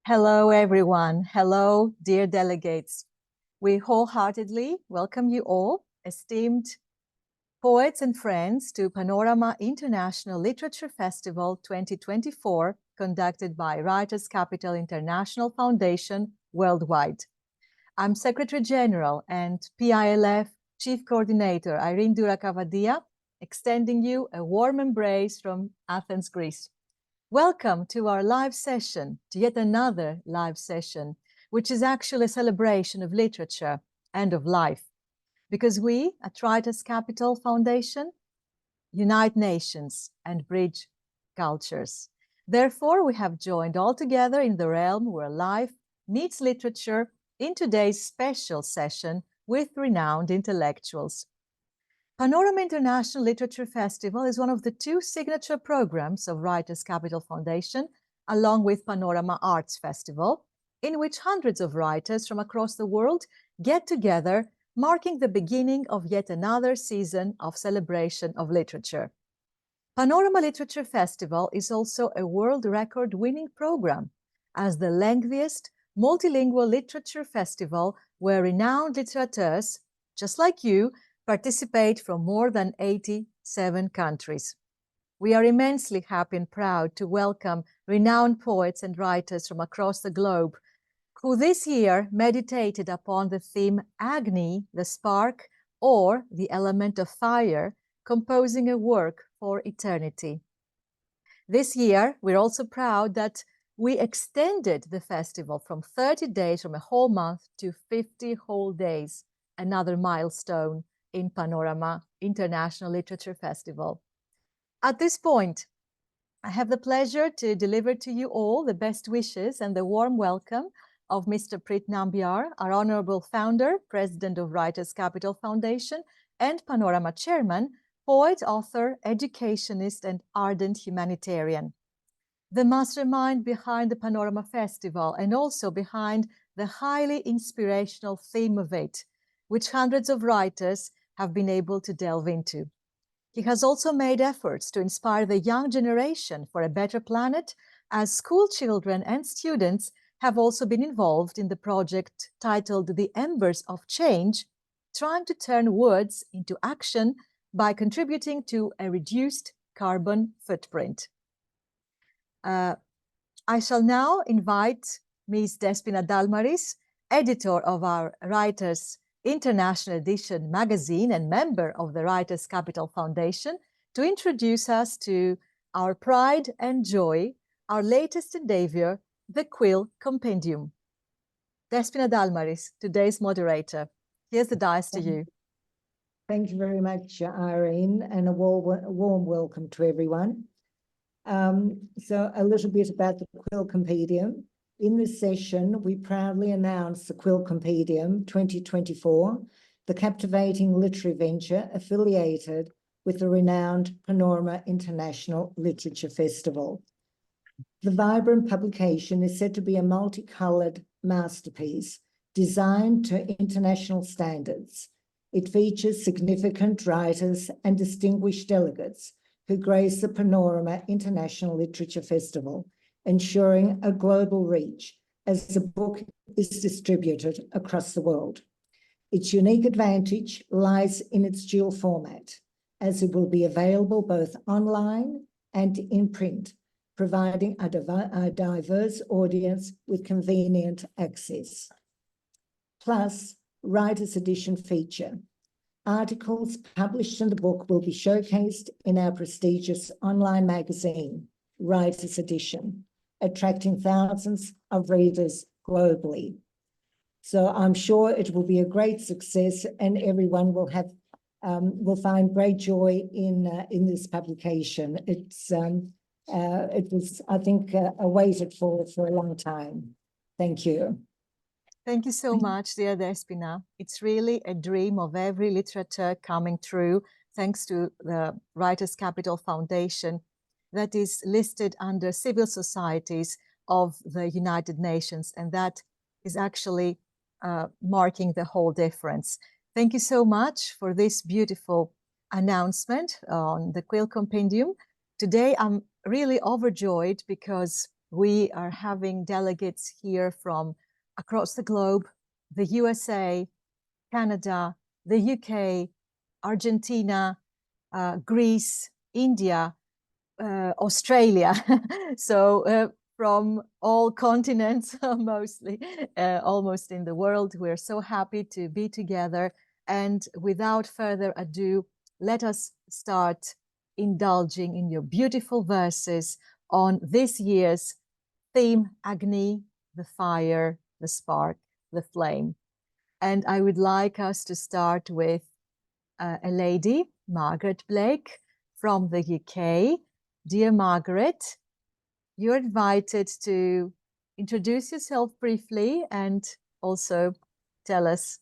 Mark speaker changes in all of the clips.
Speaker 1: Hello, everyone. Hello, dear delegates. We wholeheartedly welcome you all, esteemed poets and friends, to PANORAMA International Literature Festival 2024, conducted by Writers' Capital International Foundation worldwide. I'm Secretary General and PILF Chief Coordinator Irene Doura Kavadia, extending you a warm embrace from Athens, Greece. Welcome to our live session, to yet another live session, which is actually a celebration of literature and of life, because we at Writers' Capital Foundation unite nations and bridge cultures. Therefore, we have joined all together in the realm where life meets literature in today's special session with renowned intellectuals. PANORAMA International Literature Festival is one of the two signature programs of Writers' Capital Foundation, along with PANORAMA Arts Festival, in which hundreds of writers from across the world get together, marking the beginning of yet another season of celebration of literature. PANORAMA Literature Festival is also a world record-winning program, as the lengthiest multilingual literature festival where renowned literateurs, just like you, participate from more than 87 countries. We are immensely happy and proud to welcome renowned poets and writers from across the globe who this year meditated upon the theme Agni, the spark, or the element of fire, composing a work for eternity. This year, we're also proud that we extended the festival from 30 days, from a whole month, to 50 whole days, another milestone in PANORAMA International Literature Festival. At this point, I have the pleasure to deliver to you all the best wishes and the warm welcome of Mr. Prit Nambiar, our Honorable Founder, President of Writers' Capital Foundation, and PANORAMA Chairman, poet, author, educationist, and ardent humanitarian. The mastermind behind the PANORAMA Festival and also behind the highly inspirational theme of it, which hundreds of writers have been able to delve into. He has also made efforts to inspire the young generation for a better planet, as school children and students have also been involved in the project titled The Embers of Change, trying to turn words into action by contributing to a reduced carbon footprint. I shall now invite Ms. Despena Dalmaris, editor of our Writers' International Edition magazine and member of the Writers' Capital Foundation, to introduce us to our pride and joy, our latest endeavor, the Quill Compendium. Despena Dalmaris, today's moderator. Here's the dice to you.
Speaker 2: Thank you very much, Irene, and a warm welcome to everyone. So a little bit about the Quill Compendium. In this session, we proudly announce the Quill Compendium 2024, the captivating literary venture affiliated with the renowned PANORAMA International Literature Festival. The vibrant publication is said to be a multicolored masterpiece designed to international standards. It features significant writers and distinguished delegates who grace the PANORAMA International Literature Festival, ensuring a global reach as the book is distributed across the world. Its unique advantage lies in its dual format, as it will be available both online and in print, providing a diverse audience with convenient access. Plus, Writer's Edition feature. Articles published in the book will be showcased in our prestigious online magazine, Writer's Edition, attracting thousands of readers globally. So I'm sure it will be a great success, and everyone will have will find great joy in this publication. It was, I think, awaited for a long time. Thank you.
Speaker 1: Thank you so much, dear Despena. It's really a dream of every literature coming true, thanks to the Writers' Capital Foundation that is listed under civil societies of the United Nations, and that is actually marking the whole difference. Thank you so much for this beautiful announcement on the Quill Compendium. Today, I'm really overjoyed because We are having delegates here from across the globe, the USA, Canada, the UK, Argentina, Greece, India, Australia. So from all continents, mostly, almost in the world. We're so happy to be together. And without further ado, let us start indulging in your beautiful verses on this year's theme, Agni, the fire, the spark, the flame. And I would like us to start with a lady, Margaret Blake from the UK. Dear Margaret, you're invited to introduce yourself briefly and also tell us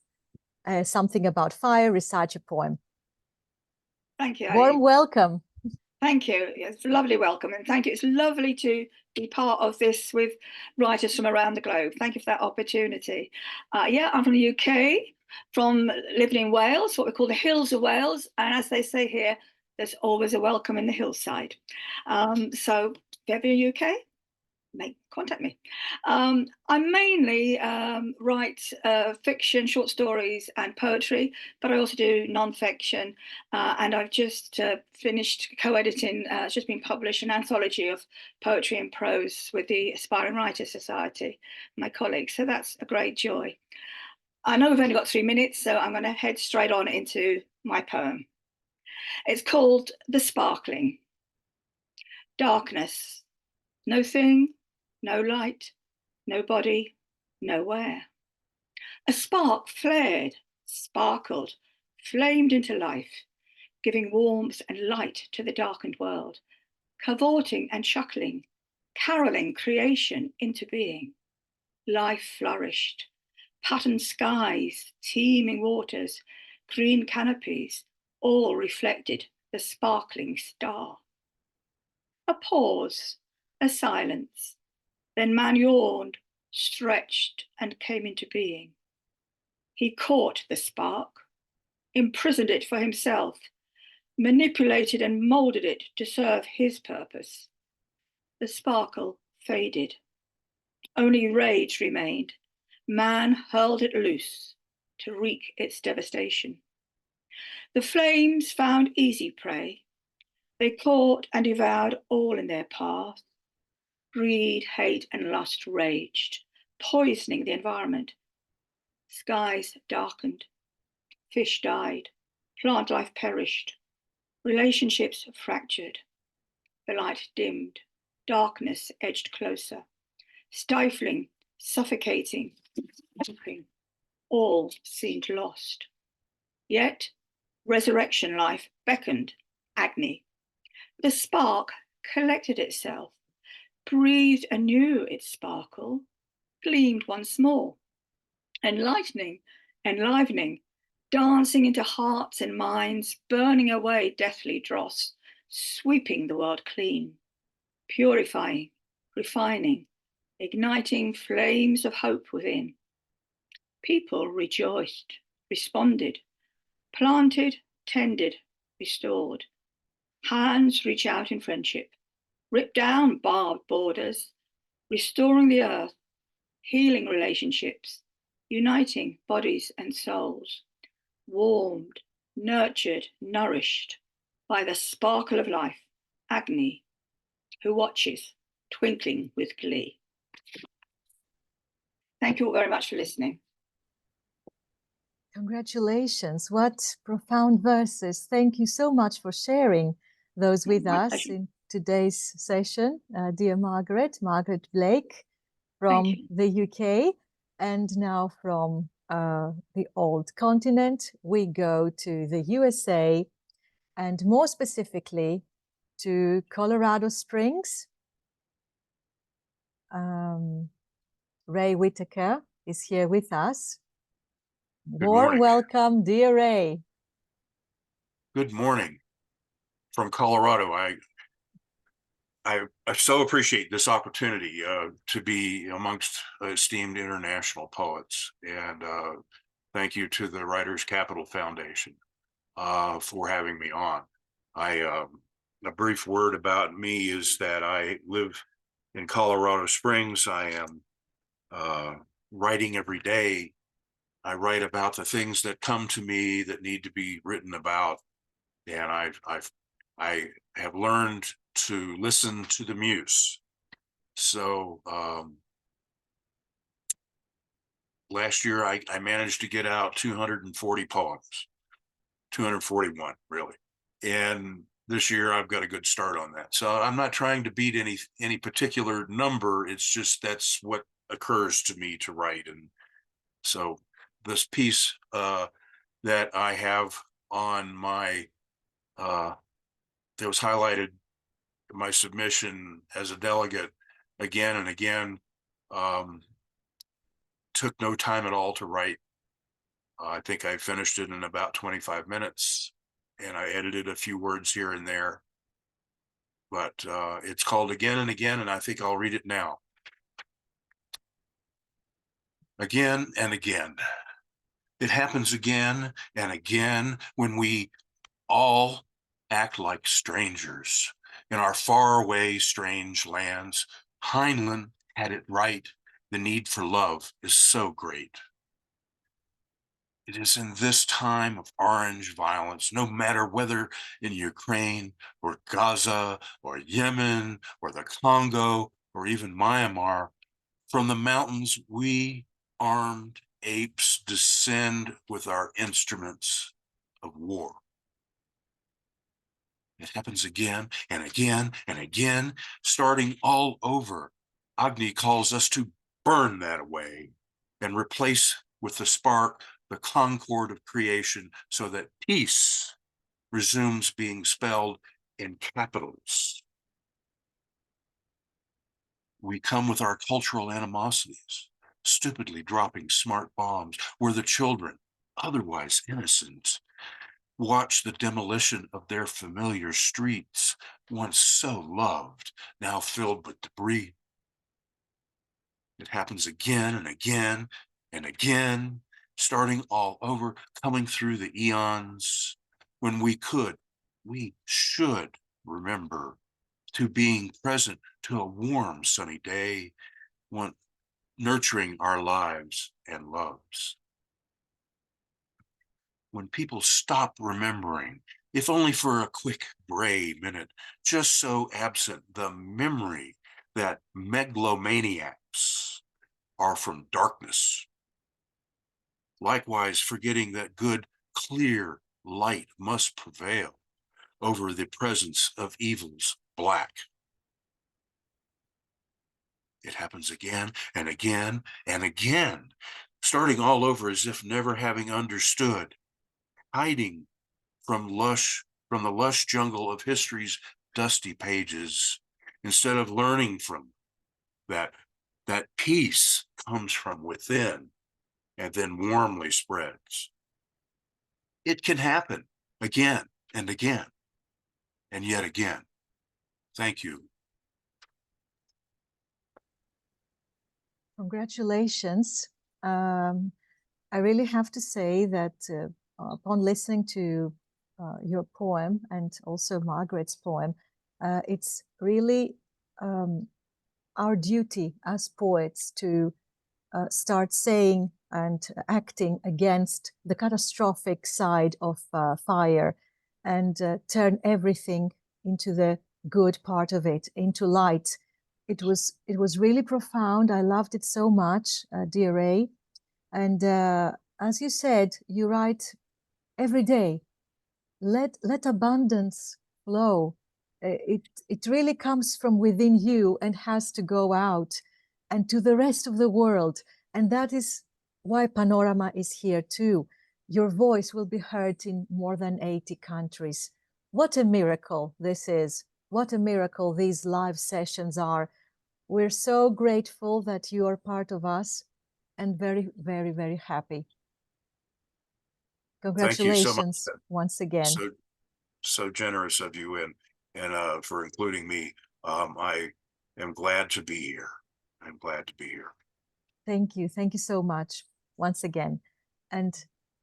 Speaker 1: something about fire, recite a poem.
Speaker 3: Thank you.
Speaker 1: Warm welcome.
Speaker 3: Thank you. It's a lovely welcome, and thank you. It's lovely to be part of this with writers from around the globe. Thank you for that opportunity. Yeah, I'm from the UK, from living in Wales, what we call the hills of Wales, and as they say here, there's always a welcome in the hillside. So if you're in the UK, contact me. I mainly write fiction, short stories and poetry, but I also do non-fiction, and I've just finished co-editing, it's just been published, an anthology of poetry and prose with the Aspiring Writers Society, my colleagues, so that's a great joy. I know we've only got 3 minutes, so I'm going to head straight on into my poem. It's called The Sparkling. Darkness, no thing, no light, no body, nowhere. A spark flared, sparkled, flamed into life, giving warmth and light to the darkened world, cavorting and chuckling, caroling creation into being. Life flourished, patterned skies, teeming waters, green canopies, all reflected the sparkling star. A pause, a silence. Then man yawned, stretched, and came into being. He caught the spark, imprisoned it for himself, manipulated and molded it to serve his purpose. The sparkle faded. Only rage remained. Man hurled it loose to wreak its devastation. The flames found easy prey. They caught and devoured all in their path. Greed, hate, and lust raged, poisoning the environment. Skies darkened, fish died, plant life perished, relationships fractured. The light dimmed, darkness edged closer, stifling, suffocating, choking. All seemed lost. Yet resurrection life beckoned, Agni. The spark collected itself, breathed anew its sparkle, gleamed once more, enlightening, enlivening, dancing into hearts and minds, burning away deathly dross, sweeping the world clean, purifying, refining, igniting flames of hope within. People rejoiced, responded, planted, tended, restored. Hands reach out in friendship, rip down barbed borders, restoring the earth, healing relationships, uniting bodies and souls, warmed, nurtured, nourished by the sparkle of life, Agni, who watches, twinkling with glee. Thank you all very much for listening.
Speaker 1: Congratulations. What profound verses. Thank you so much for sharing those with
Speaker 3: My
Speaker 1: us
Speaker 3: pleasure.
Speaker 1: in today's session, dear Margaret Blake from the UK, and now from the old continent, we go to the USA, and more specifically to Colorado Springs. Ray Whitaker is here with us. Warm welcome, dear Ray.
Speaker 4: Good morning from Colorado. I so appreciate this opportunity to be amongst esteemed international poets, and thank you to the Writers Capital Foundation for having me on. A brief word about me is that I live in Colorado Springs, I am writing every day. I write about the things that come to me that need to be written about, and I have learned to listen to the muse. So last year I managed to get out 240 poems, 241 really, and this year I've got a good start on that. So I'm not trying to beat any particular number. It's just that's what occurs to me to write. And so this piece that I have on my that was highlighted in my submission as a delegate again and again, took no time at all to write. I think I finished it in about 25 minutes, and I edited a few words here and there. But it's called Again and Again, and I think I'll read it now. Again and again. It happens again and again when we all act like strangers in our faraway, strange lands. Heinlein had it right. The need for love is so great. It is in this time of orange violence, no matter whether in Ukraine or Gaza or Yemen or the Congo or even Myanmar, from the mountains we armed apes descend with our instruments of war. It happens again and again and again, starting all over. Agni calls us to burn that away and replace with the spark the concord of creation so that peace resumes being spelled in capitals. We come with our cultural animosities, stupidly dropping smart bombs where the children, otherwise innocent, watch the demolition of their familiar streets, once so loved, now filled with debris. It happens again and again and again, starting all over, coming through the eons, when we should remember to being present to a warm, sunny day, when nurturing our lives and loves. When people stop remembering, if only for a quick gray minute, just so absent the memory that megalomaniacs are from darkness. Likewise, forgetting that good, clear light must prevail over the presence of evils black. It happens again and again and again, starting all over as if never having understood, hiding from the lush jungle of history's dusty pages, instead of learning from that peace comes from within and then warmly spreads. It can happen again and again and yet again. Thank you.
Speaker 1: Congratulations. I really have to say that upon listening to your poem and also Margaret's poem, it's really our duty as poets to start saying and acting against the catastrophic side of fire and turn everything into the good part of it, into light. It was really profound. I loved it so much, dear Ray. And as you said, you write every day. Let abundance flow. It really comes from within you and has to go out and to the rest of the world. And that is why Panorama is here too. Your voice will be heard in more than 80 countries. What a miracle this is. What a miracle these live sessions are. We're so grateful that you are part of us and very, very, very happy. Congratulations
Speaker 4: so
Speaker 1: once again.
Speaker 4: So generous of you and for including me. I am glad to be here. I'm glad to be here.
Speaker 1: Thank you. Thank you so much once again. And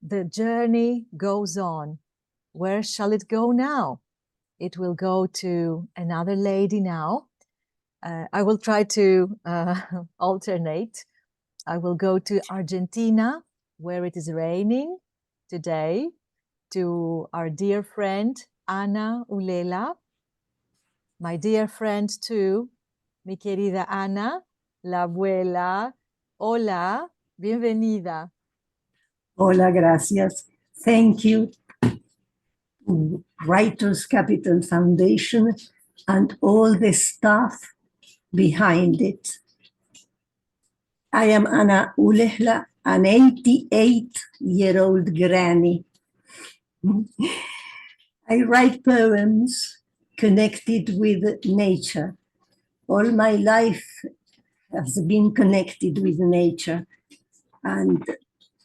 Speaker 1: the journey goes on. Where shall it go now? It will go to another lady now. I will try to alternate. I will go to Argentina, where it is raining today, to our dear friend, Ana Ulehla. My dear friend too, mi querida Ana, la abuela. Hola, bienvenida.
Speaker 5: Hola, gracias. Thank you to Writers Capital Foundation and all the staff behind it. I am Ana Ulehla, an 88-year-old granny. I write poems connected with nature. All my life has been connected with nature and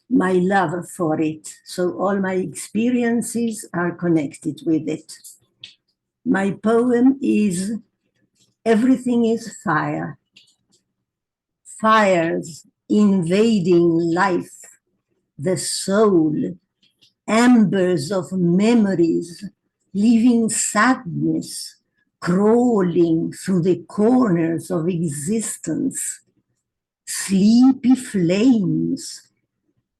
Speaker 5: my love for it. So all my experiences are connected with it. My poem is Everything is Fire. Fires invading life, the soul, embers of memories, leaving sadness, crawling through the corners of existence, sleepy flames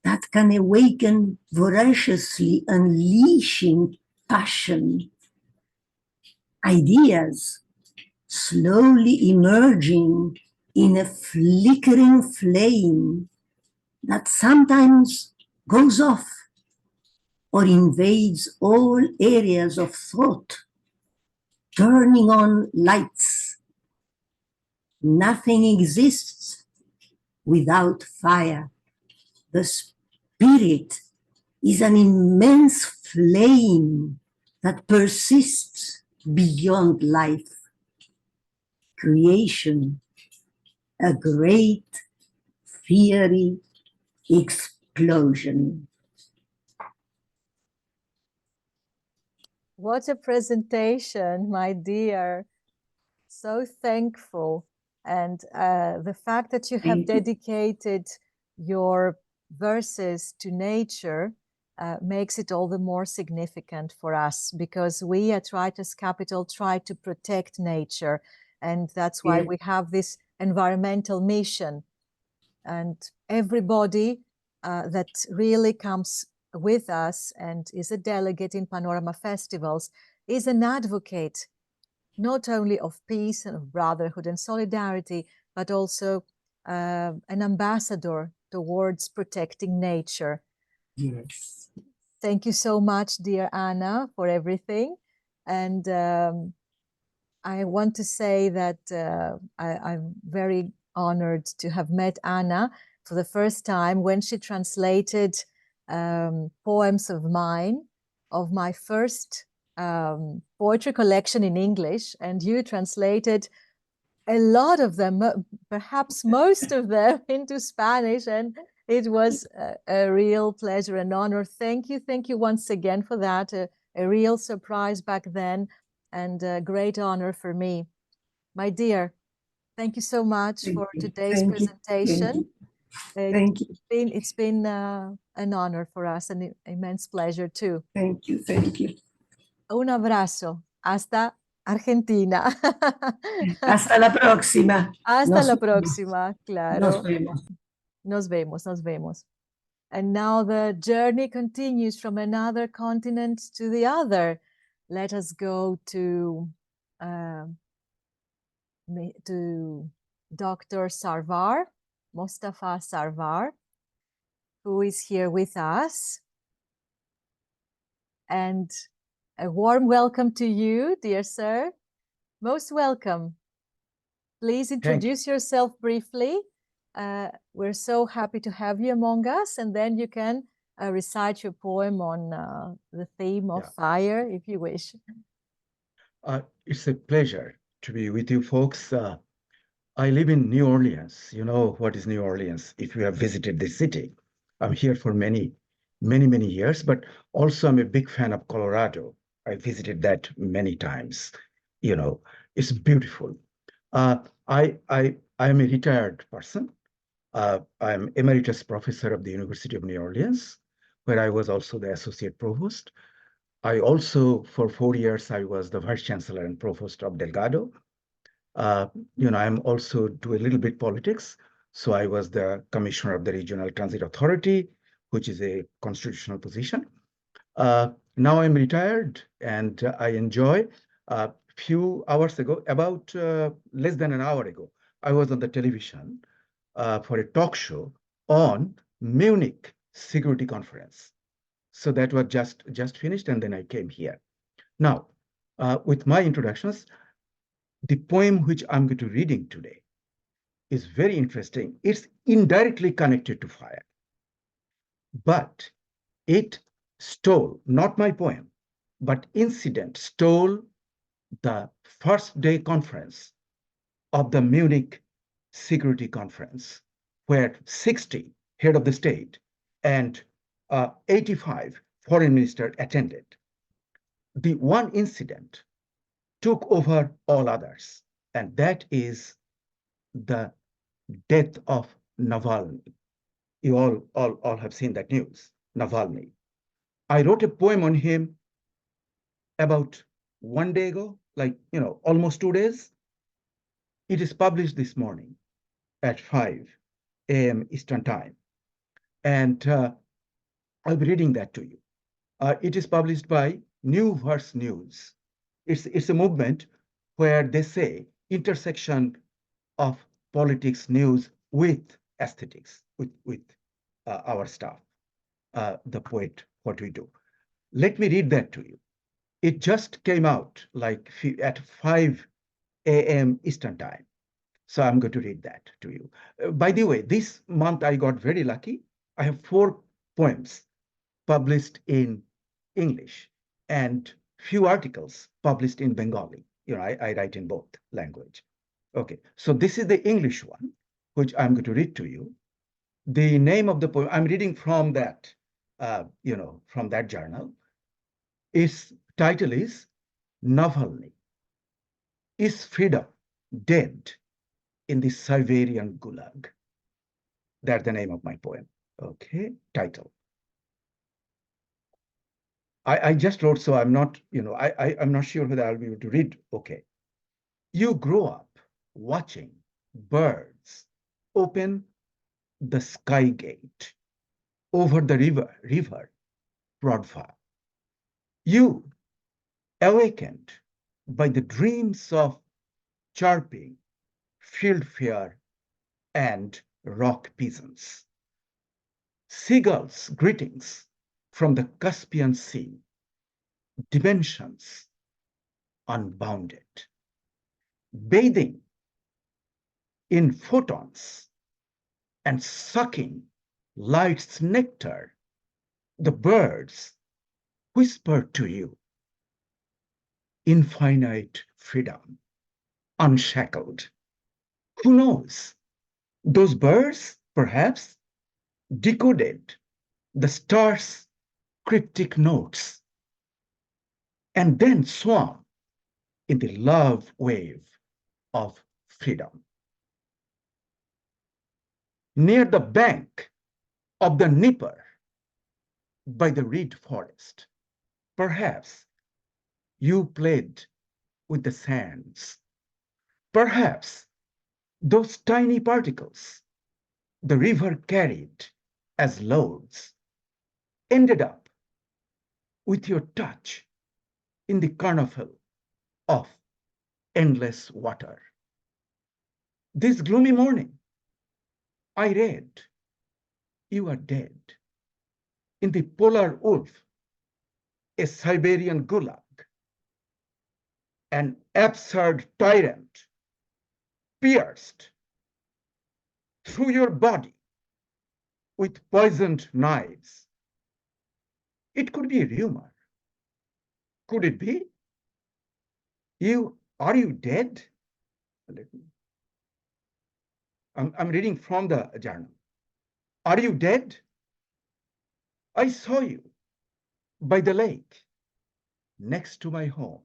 Speaker 5: that can awaken voraciously, unleashing passion, ideas slowly emerging in a flickering flame that sometimes goes off or invades all areas of thought, turning on lights. Nothing exists without fire. The spirit is an immense flame that persists beyond life. Creation, a great fiery explosion.
Speaker 1: What a presentation, my dear. So thankful. And the fact that you have dedicated your verses to nature makes it all the more significant for us, because we at Writers Capital try to protect nature. And that's why we have this environmental mission. And everybody that really comes with us and is a delegate in Panorama festivals is an advocate, not only of peace and of brotherhood and solidarity, but also an ambassador towards protecting nature.
Speaker 5: Yes.
Speaker 1: Thank you so much, dear Ana, for everything. And I want to say that I'm very honored to have met Ana for the first time when she translated poems of mine, of my first poetry collection in English, and you translated a lot of them, perhaps most of them, into Spanish, and it was a real pleasure and honor. Thank you once again for that, a real surprise back then, and a great honor for me. My dear, thank you so much for today's presentation.
Speaker 5: Thank you.
Speaker 1: It's been an honor for us, an immense pleasure too.
Speaker 5: Thank you. Thank you.
Speaker 1: Un abrazo. Hasta Argentina.
Speaker 5: Hasta la próxima.
Speaker 1: Hasta la próxima, claro.
Speaker 5: Nos vemos.
Speaker 1: Nos vemos, nos vemos. And now the journey continues from another continent to the other. Let us go to Dr. Sarwar, Mostofa Sarwar, who is here with us. And a warm welcome to you, dear sir. Most welcome. Please introduce yourself briefly. We're so happy to have you among us, and then you can recite your poem on the theme of fire, if you wish.
Speaker 6: It's a pleasure to be with you folks. I live in New Orleans. You know what is New Orleans if you have visited the city. I'm here for many years, but also I'm a big fan of Colorado. I visited that many times. You know, it's beautiful. I am a retired person. I'm emeritus professor of the University of New Orleans, where I was also the associate provost. I also, for 4 years, I was the vice chancellor and provost of Delgado. I'm also do a little bit politics. So I was the commissioner of the Regional Transit Authority, which is a constitutional position. Now I'm retired and I enjoy. A few hours ago, about less than an hour ago, I was on the television for a talk show on Munich Security Conference. So that was just finished, and then I came here. Now, with my introductions, the poem which I'm going to reading today is very interesting. It's indirectly connected to fire, but it stole, not my poem, but incident stole the first day conference of the Munich Security Conference, where 60 head of the state and 85 foreign ministers attended. The one incident took over all others, and that is the death of Navalny. You all have seen that news, Navalny. I wrote a poem on him about 1 day ago, like, almost 2 days. It is published this morning at 5 a.m. Eastern Time. And I'll be reading that to you. It is published by New Verse News. It's a movement where they say intersection of politics, news with aesthetics, with our stuff, the poet, what we do. Let me read that to you. It just came out like at 5 a.m. Eastern Time. So I'm going to read that to you. By the way, this month I got very lucky. I have 4 poems published in English and few articles published in Bengali. I write in both language. Okay, so this is the English one, which I'm going to read to you. The name of the poem, I'm reading from that, from that journal. Its title is Navalny. Is freedom dead in the Siberian Gulag? That's the name of my poem. Okay, title. I just wrote, so I'm not, I'm not sure whether I'll be able to read. Okay. You grow up watching birds open the sky gate over the river Prodva. You awakened by the dreams of chirping fieldfare and rock pigeons. Seagulls' greetings from the Caspian Sea, dimensions unbounded. Bathing in photons and sucking light's nectar, the birds whisper to you infinite freedom, unshackled. Who knows? Those birds, perhaps, decoded the stars' cryptic notes and then swam in the love wave of freedom. Near the bank of the Dnieper by the reed forest, perhaps you played with the sands. Perhaps those tiny particles the river carried as loads ended up with your touch in the carnival of endless water. This gloomy morning, I read, you are dead in the polar wolf, a Siberian gulag, an absurd tyrant pierced through your body with poisoned knives. It could be a rumor. Could it be? Are you dead? I'm reading from the journal. Are you dead? I saw you by the lake next to my home.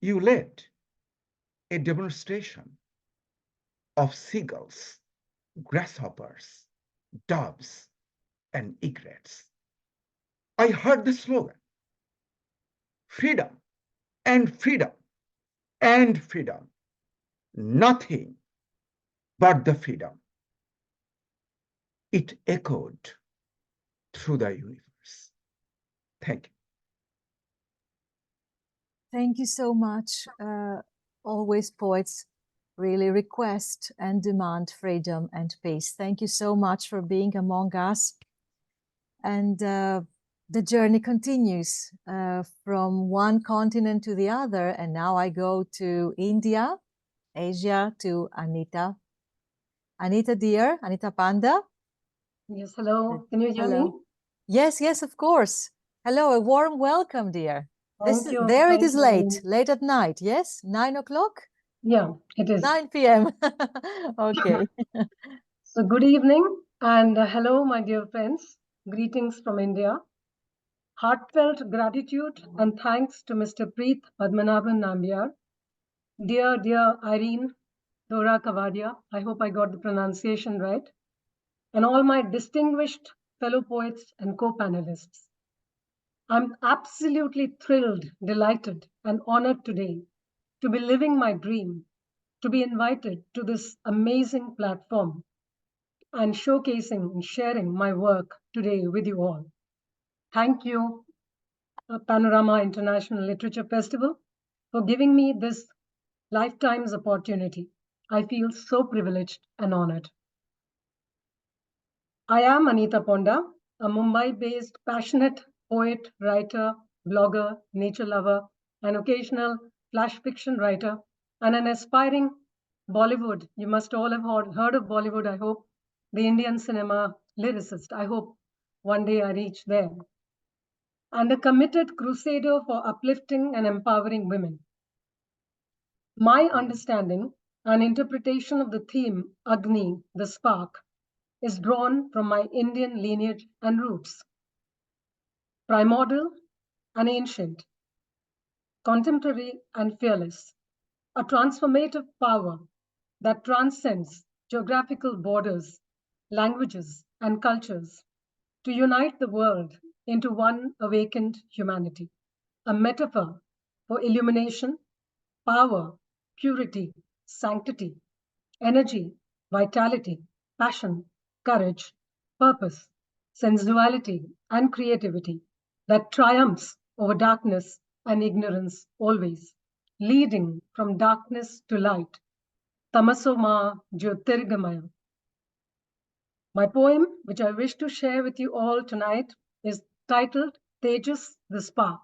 Speaker 6: You led a demonstration of seagulls, grasshoppers, doves, and egrets. I heard the slogan, freedom and freedom and freedom. nothing but the freedom. It echoed through the universe. Thank you.
Speaker 1: Thank you so much. Always poets really request and demand freedom and peace. Thank you so much for being among us. And the journey continues from one continent to the other. And now I go to India, Asia, to Anita. Anita, dear, Anita Panda.
Speaker 7: Yes, hello. Can you hear me?
Speaker 1: Yes, yes, of course. Hello, a warm welcome, dear.
Speaker 7: Thank you.
Speaker 1: There it
Speaker 7: Thank
Speaker 1: is
Speaker 7: you.
Speaker 1: late at night, yes? 9 o'clock?
Speaker 7: Yeah, it is.
Speaker 1: 9 p.m. Okay.
Speaker 7: So good evening and hello, my dear friends. Greetings from India. Heartfelt gratitude and thanks to Mr. Preet Padmanabhan Nambiar. Dear Irene Doura Kavadia, I hope I got the pronunciation right. And all my distinguished fellow poets and co-panelists. I'm absolutely thrilled, delighted, and honored today to be living my dream, to be invited to this amazing platform and showcasing and sharing my work today with you all. Thank you, Panorama International Literature Festival, for giving me this lifetime's opportunity. I feel so privileged and honored. I am Anita Panda, a Mumbai-based passionate poet, writer, blogger, nature lover, an occasional flash fiction writer, and an aspiring Bollywood. You must all have heard of Bollywood, I hope. The Indian cinema lyricist. I hope one day I reach there. And a committed crusader for uplifting and empowering women. My understanding and interpretation of the theme, Agni, the spark, is drawn from my Indian lineage and roots. Primordial and ancient, contemporary and fearless, a transformative power that transcends geographical borders, languages, and cultures to unite the world into one awakened humanity, a metaphor for illumination, power, purity, sanctity, energy, vitality, passion, courage, purpose, sensuality, and creativity that triumphs over darkness and ignorance always, leading from darkness to light. Tamaso ma Jyotirgamaya. My poem, which I wish to share with you all tonight, is titled Tejas the Spark.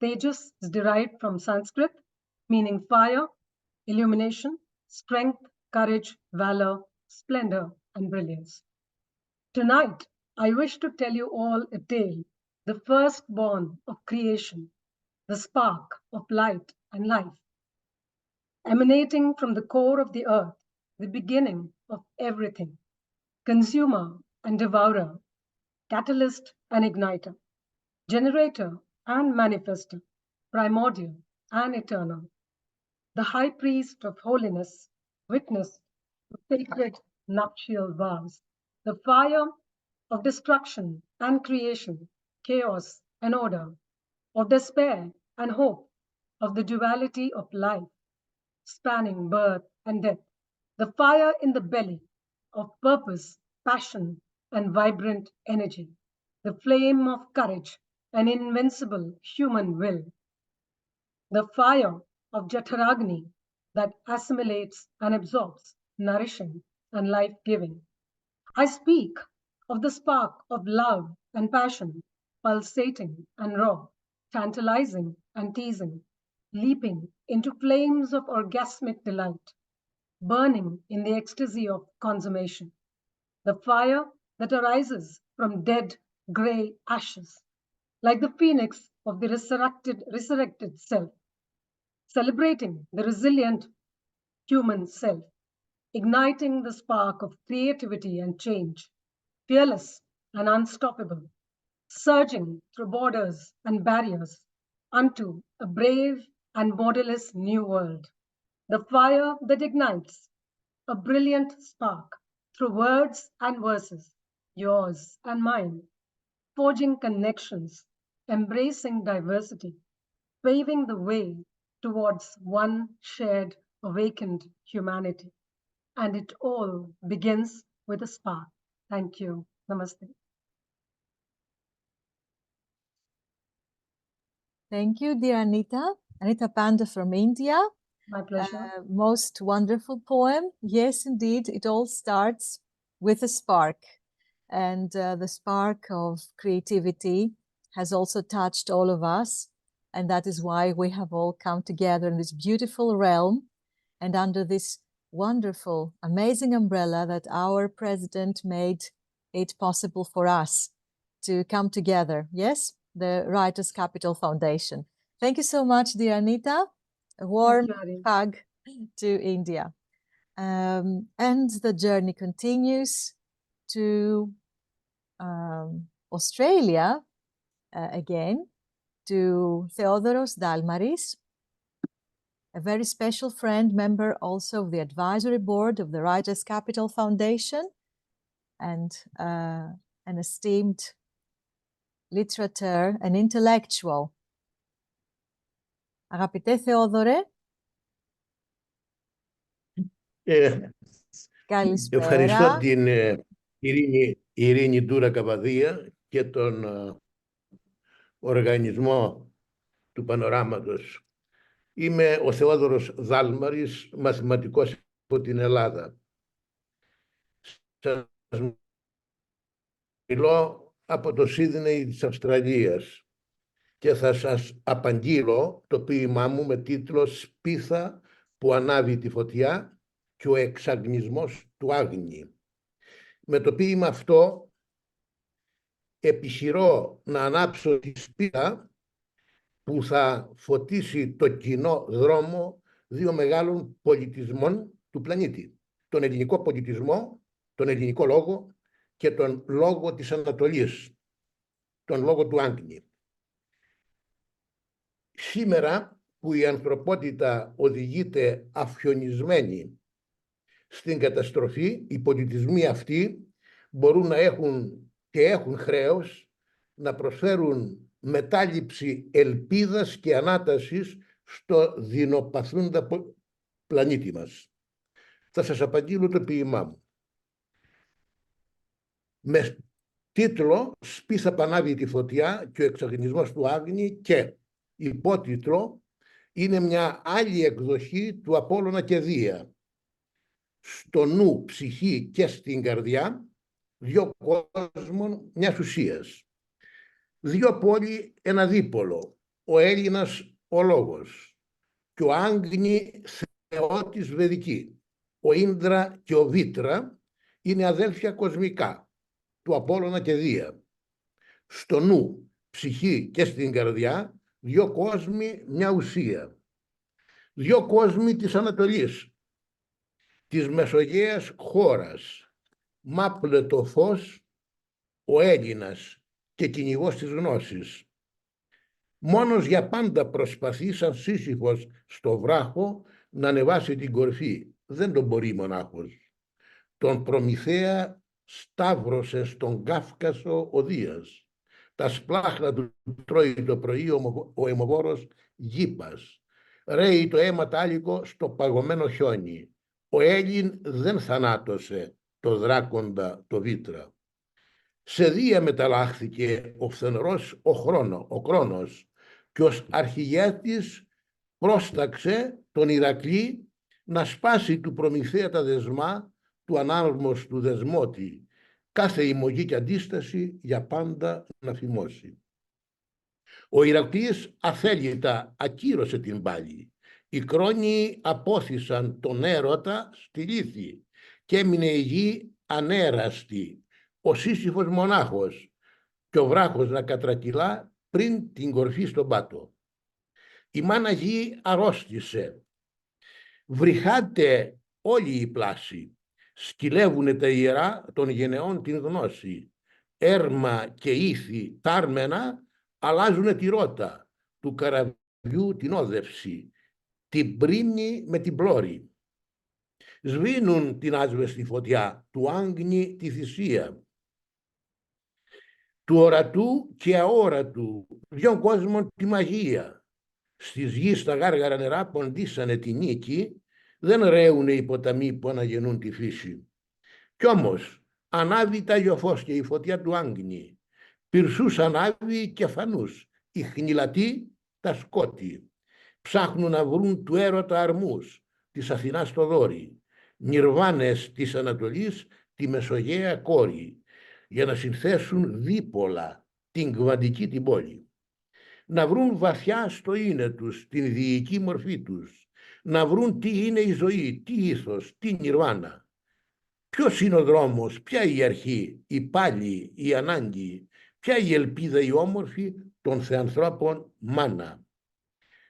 Speaker 7: Tejas is derived from Sanskrit, meaning fire, illumination, strength, courage, valor, splendor, and brilliance. Tonight, I wish to tell you all a tale, the firstborn of creation, the spark of light and life, emanating from the core of the earth, the beginning of everything, consumer and devourer, catalyst and igniter, generator and manifester, primordial and eternal, the high priest of holiness, witnessed the sacred nuptial vows, the fire of destruction and creation, chaos and order, of despair and hope, of the duality of life, spanning birth and death, the fire in the belly of purpose, passion, and vibrant energy, the flame of courage and invincible human will, the fire of Jatharagni that assimilates and absorbs, nourishing and life-giving. I speak of the spark of love and passion, pulsating and raw, tantalizing and teasing, leaping into flames of orgasmic delight, burning in the ecstasy of consummation. The fire that arises from dead gray ashes, like the phoenix of the resurrected self, celebrating the resilient human self, igniting the spark of creativity and change, fearless and unstoppable, surging through borders and barriers unto a brave and borderless new world. The fire that ignites, a brilliant spark through words and verses, yours and mine, forging connections, embracing diversity, paving the way towards one shared awakened humanity. And it all begins with a spark. Thank you. Namaste.
Speaker 1: Thank you, dear Anita. Anita Panda from India.
Speaker 7: My pleasure.
Speaker 1: Most wonderful poem. Yes, indeed, it all starts with a spark. And the spark of creativity has also touched all of us. And that is why we have all come together in this beautiful realm and under this wonderful, amazing umbrella that our president made it possible for us to come together. Yes, the Writers' Capital Foundation. Thank you so much, dear Anita. A warm hug to India. And the journey continues to Australia again, to Theodoros Dalmaris, a very special friend, member also of the advisory board of the Writers' Capital Foundation, and an esteemed literature and intellectual. Αγαπητέ Θεόδωρε, καλησπέρα.
Speaker 8: Ευχαριστώ την Ειρήνη Ντούρα Καβαδία και τον οργανισμό του Πανοράματος. Είμαι ο Θεόδωρος Δάλμαρης, μαθηματικός από την Ελλάδα. Σας μιλώ από το Σίδνεϊ της Αυστραλίας και θα σας απαγγείλω το ποίημά μου με τίτλο «Σπίθα που ανάβει τη φωτιά και ο εξαγνισμός του άγνη». Με το ποίημα αυτό επιχειρώ να ανάψω τη σπίθα που θα φωτίσει το κοινό δρόμο δύο μεγάλων πολιτισμών του πλανήτη. Τον ελληνικό πολιτισμό, τον ελληνικό λόγο και τον λόγο της Ανατολής, τον λόγο του Άγνη. Σήμερα που η ανθρωπότητα οδηγείται αφιονισμένη στην καταστροφή, οι πολιτισμοί αυτοί μπορούν να έχουν και έχουν χρέος να προσφέρουν μετάληψη ελπίδας και ανάτασης στο δεινοπαθούντα πλανήτη μας. Θα σας απαγγείλω το ποίημά μου. Με τίτλο «Σπίθα που ανάβει τη φωτιά και ο εξαγνισμός του άγνη» και υπότιτλο είναι μια άλλη εκδοχή του Απόλλωνα και Δία. Στο νου, ψυχή και στην καρδιά, δύο κόσμων μιας ουσίας. Δύο πόλοι, ένα δίπολο, ο Έλληνας ο λόγος και ο Άγνη θεότης Βεδική. Ο Ίντρα και ο Βίτρα είναι αδέλφια κοσμικά του Απόλλωνα και Δία. Στο νου, ψυχή και στην καρδιά, δύο κόσμοι, μια ουσία. Δύο κόσμοι της Ανατολής, της Μεσογείας χώρας. Μάπλε το φως, ο Έλληνας και κυνηγός της γνώσης. Μόνος για πάντα προσπαθεί σαν Σύσυφος στο βράχο να ανεβάσει την κορφή. Δεν τον μπορεί μονάχος. Τον Προμηθέα σταύρωσε στον Κάφκασο ο Δίας. Τα σπλάχνα του τρώει το πρωί ο αιμοβόρος Γήπας. Ρέει το αίμα τάλικο στο παγωμένο χιόνι. Ο Έλλην δεν θανάτωσε το δράκοντα το Βίτρα. Σε Δία μεταλλάχθηκε ο φθενρός ο Κρόνος και ως αρχηγέτης πρόσταξε τον Ηρακλή να σπάσει του Προμηθέα τα δεσμά του ανάρμοστου δεσμότη, κάθε ημωγή και αντίσταση για πάντα να θυμώσει. Ο Ηρακλής αθέλητα ακύρωσε την πάλη. Οι Κρόνιοι απόθυσαν τον έρωτα στη λύθη και έμεινε η γη ανέραστη, ο Σύσυφος μονάχος και ο βράχος να κατρακυλά πριν την κορφή στον πάτο. Η μάνα γη αρρώστησε. Βρυχάται όλη η πλάση. Σκυλεύουνε τα ιερά των γενεών την γνώση. Έρμα και ήθη τάρμενα αλλάζουνε τη ρότα του καραβιού την όδευση, την πρίμνη με την πλώρη. Σβήνουν την άσβεστη φωτιά, του Άγνη τη θυσία. Του ορατού και αόρατου, δυο κόσμων τη μαγεία. Στις γης τα γάργαρα νερά ποντίσανε τη νίκη Δεν ρέουνε οι ποταμοί που αναγεννούν τη φύση. Κι όμως, ανάβει τάγιο φως και η φωτιά του άγγινη. Πυρσούς ανάβει και φανούς, οι χνηλατοί τα σκότη. Ψάχνουν να βρουν του έρωτα αρμούς, της Αθηνάς το δόρι, νιρβάνες της Ανατολής, τη Μεσογεία κόρη, για να συνθέσουν δίπολα την κβαντική την πόλη. Να βρουν βαθιά στο είναι τους την διοική μορφή τους, να βρουν τι είναι η ζωή, τι ήθος, τι νιρβάνα. Ποιος είναι ο δρόμος, ποια η αρχή, η πάλη, η ανάγκη, ποια η ελπίδα η όμορφη των θεανθρώπων μάνα.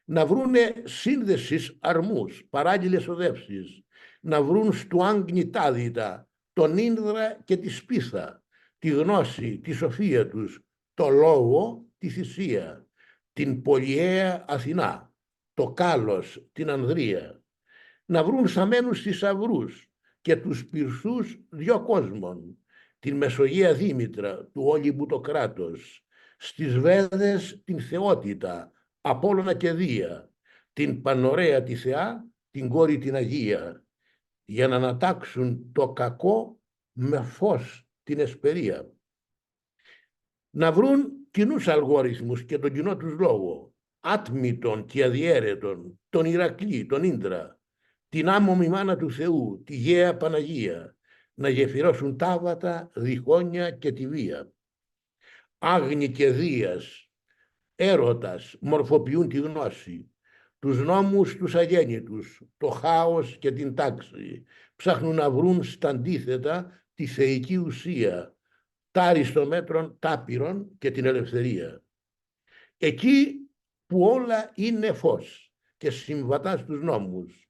Speaker 8: Να βρούνε σύνδεσης αρμούς, παράλληλες οδεύσεις, να βρουν στου άγγνη τάδυτα, τον Ίνδρα και τη Σπίθα, τη γνώση, τη σοφία τους, το λόγο, τη θυσία, την πολυαία Αθηνά, το κάλος, την Ανδρία. Να βρουν σαμένους θησαυρούς και τους πυρσούς δυο κόσμων, την Μεσογεία Δήμητρα, του Όλυμπου το κράτος, στις Βέδες την θεότητα, Απόλλωνα και Δία, την Πανωραία τη Θεά, την κόρη την Αγία, για να ανατάξουν το κακό με φως την εσπερία. Να βρουν κοινούς αλγόριθμους και τον κοινό τους λόγο, άτμητον και αδιέρετον, τον Ηρακλή, τον Ίντρα, την άμμομη μάνα του Θεού, τη Γαία Παναγία, να γεφυρώσουν τάβατα, διχόνια και τη βία. Άγνη και Δίας, έρωτας, μορφοποιούν τη γνώση, τους νόμους τους αγέννητους, το χάος και την τάξη, ψάχνουν να βρουν στα αντίθετα τη θεϊκή ουσία, τάριστο μέτρων τάπειρον και την ελευθερία. Εκεί που όλα είναι φως και συμβατά στους νόμους,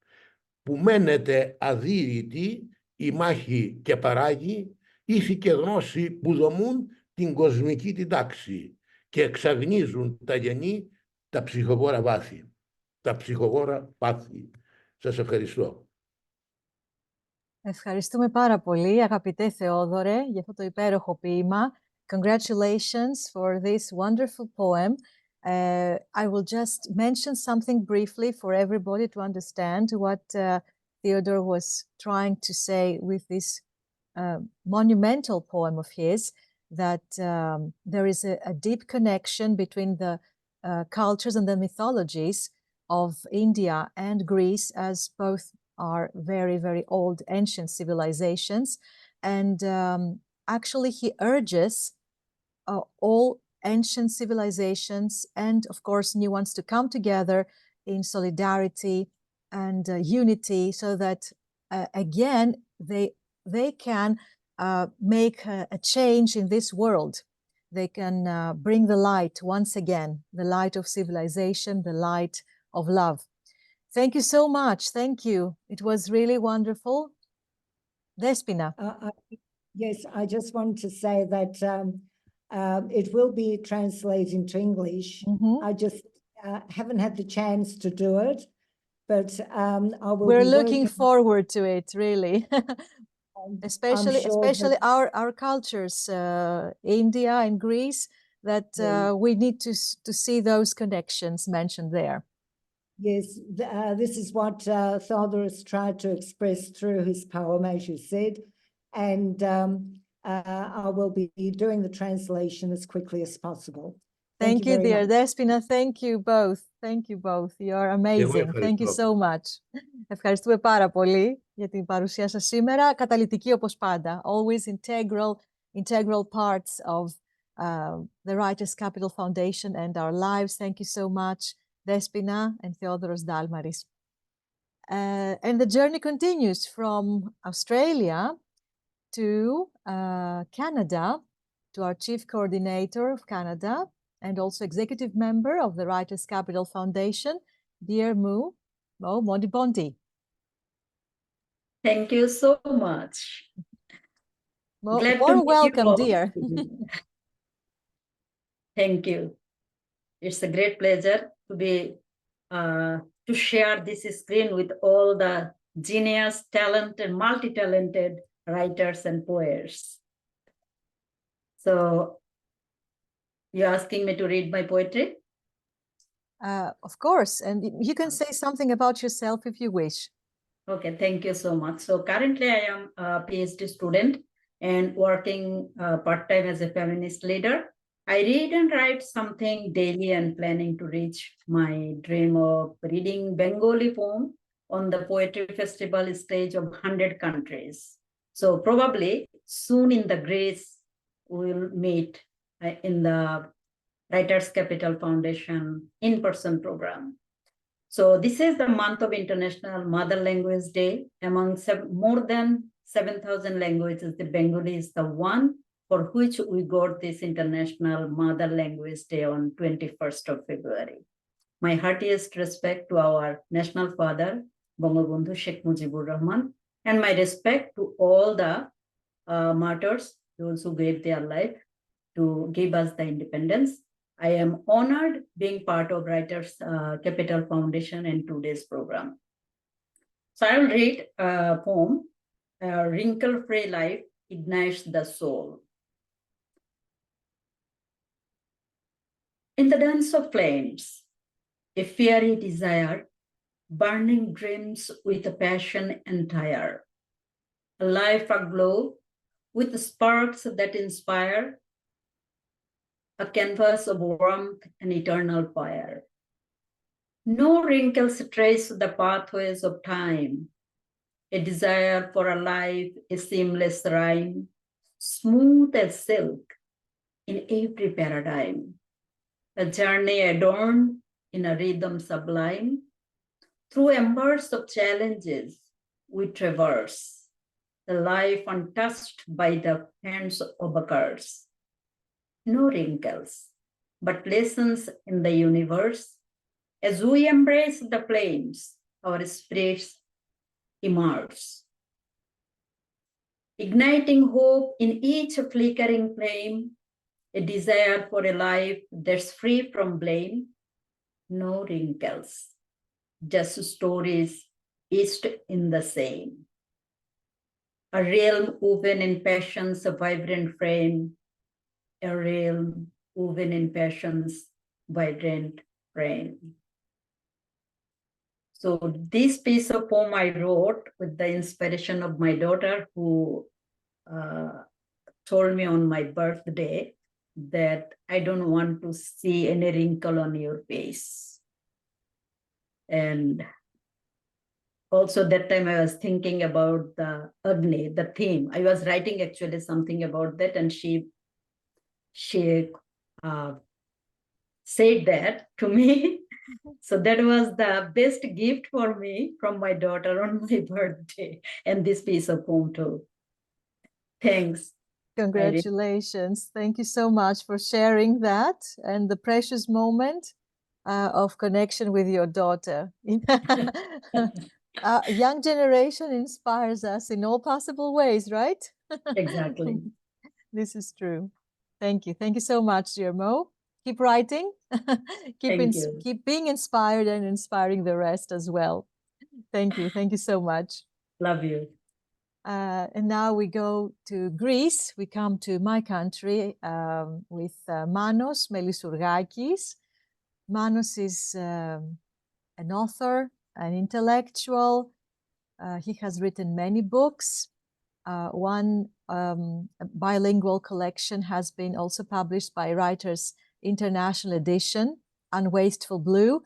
Speaker 8: που μένεται αδύρυτη η μάχη και παράγει, ήθη και γνώση που δομούν την κοσμική την τάξη και εξαγνίζουν τα γενή τα ψυχοβόρα βάθη, τα ψυχοβόρα πάθη. Σας ευχαριστώ.
Speaker 1: Ευχαριστούμε πάρα πολύ, αγαπητέ Θεόδωρε, για αυτό το υπέροχο ποίημα. Congratulations for this wonderful poem. I will just mention something briefly for everybody to understand what Theodore was trying to say with this monumental poem of his, that there is a deep connection between the cultures and the mythologies of India and Greece, as both are very, very old ancient civilizations. And actually he urges all ancient civilizations and of course new ones to come together in solidarity and unity, so that again they can make a change in this world. They can bring the light once again, the light of civilization, the light of love. Thank you so much. Thank you. It was really wonderful. Despena.
Speaker 2: Yes, I just want to say that it will be translated into English. I just haven't had the chance to do it, but I will
Speaker 1: We're
Speaker 2: be
Speaker 1: looking forward to it, really. especially our cultures, India and Greece, that we need to see those connections mentioned there.
Speaker 2: Yes, this is what Theodoros tried to express through his poem, as you said, and I will be doing the translation as quickly as possible.
Speaker 1: Thank you, dear Despena. Thank you both. Thank you both. You are amazing. Thank you so much. Ευχαριστούμε πάρα πολύ για την παρουσία σας σήμερα. Καταλυτική όπως πάντα. Always integral parts of the Writers' Capital Foundation and our lives. Thank you so much, Despena and Theodoros Dalmaris. And the journey continues from Australia to Canada, to our Chief Coordinator of Canada and also Executive Member of the Writers' Capital Foundation, dear Modhubontee.
Speaker 9: Thank you so much.
Speaker 1: Warm welcome, dear.
Speaker 9: Thank you. It's a great pleasure to be to share this screen with all the genius, talented, multi-talented writers and poets. So you're asking me to read my poetry?
Speaker 1: Of course, and you can say something about yourself if you wish.
Speaker 9: Okay, thank you so much. So currently I am a PhD student and working part-time as a feminist leader. I read and write something daily and planning to reach my dream of reading Bengali poem on the poetry festival stage of 100 countries. So probably soon in the Greece, we'll meet in the Writers Capital Foundation in-person program. So this is the month of International Mother Language Day. Among more than 7,000 languages, the Bengali is the one for which we got this International Mother Language Day on 21st of February. My heartiest respect to our national father, Bangabandhu Sheikh Mujibur Rahman, and my respect to all the martyrs, those who gave their life to give us the independence. I am honored being part of Writers Capital Foundation in today's program. So I will read a poem, Wrinkle-Free Life Ignites the Soul. In the dance of flames, a fiery desire, burning dreams with a passion entire, a life aglow with sparks that inspire, a canvas of warmth and eternal fire. No wrinkles trace the pathways of time, a desire for a life, a seamless rhyme, smooth as silk in every paradigm, a journey adorned in a rhythm sublime. Through embers of challenges we traverse, the life untouched by the hands of a curse. No wrinkles, but lessons in the universe. As we embrace the flames, our spirits immerse, igniting hope in each flickering flame, a desire for a life that's free from blame. No wrinkles, just stories etched in the same. A realm woven in passion's vibrant frame, a realm woven in passion's vibrant frame. So this piece of poem I wrote with the inspiration of my daughter, who told me on my birthday that I don't want to see any wrinkle on your face. And also that time I was thinking about the Agni, the theme. I was writing actually something about that, and she said that to me. So that was the best gift for me from my daughter on my birthday, and this piece of poem too. Thanks.
Speaker 1: Congratulations. Thank you so much for sharing that and the precious moment of connection with your daughter. Young generation inspires us in all possible ways, right?
Speaker 9: Exactly.
Speaker 1: This is true. Thank you. Thank you so much, dear Mo. Keep writing. Keep being inspired and inspiring the rest as well. Thank you. Thank you so much.
Speaker 9: Love you.
Speaker 1: And now we go to Greece. We come to my country with Manos Melissourgakis. Manos is an author, an intellectual. He has written many books. One bilingual collection has been also published by Writers International Edition, Unwasteful Blue.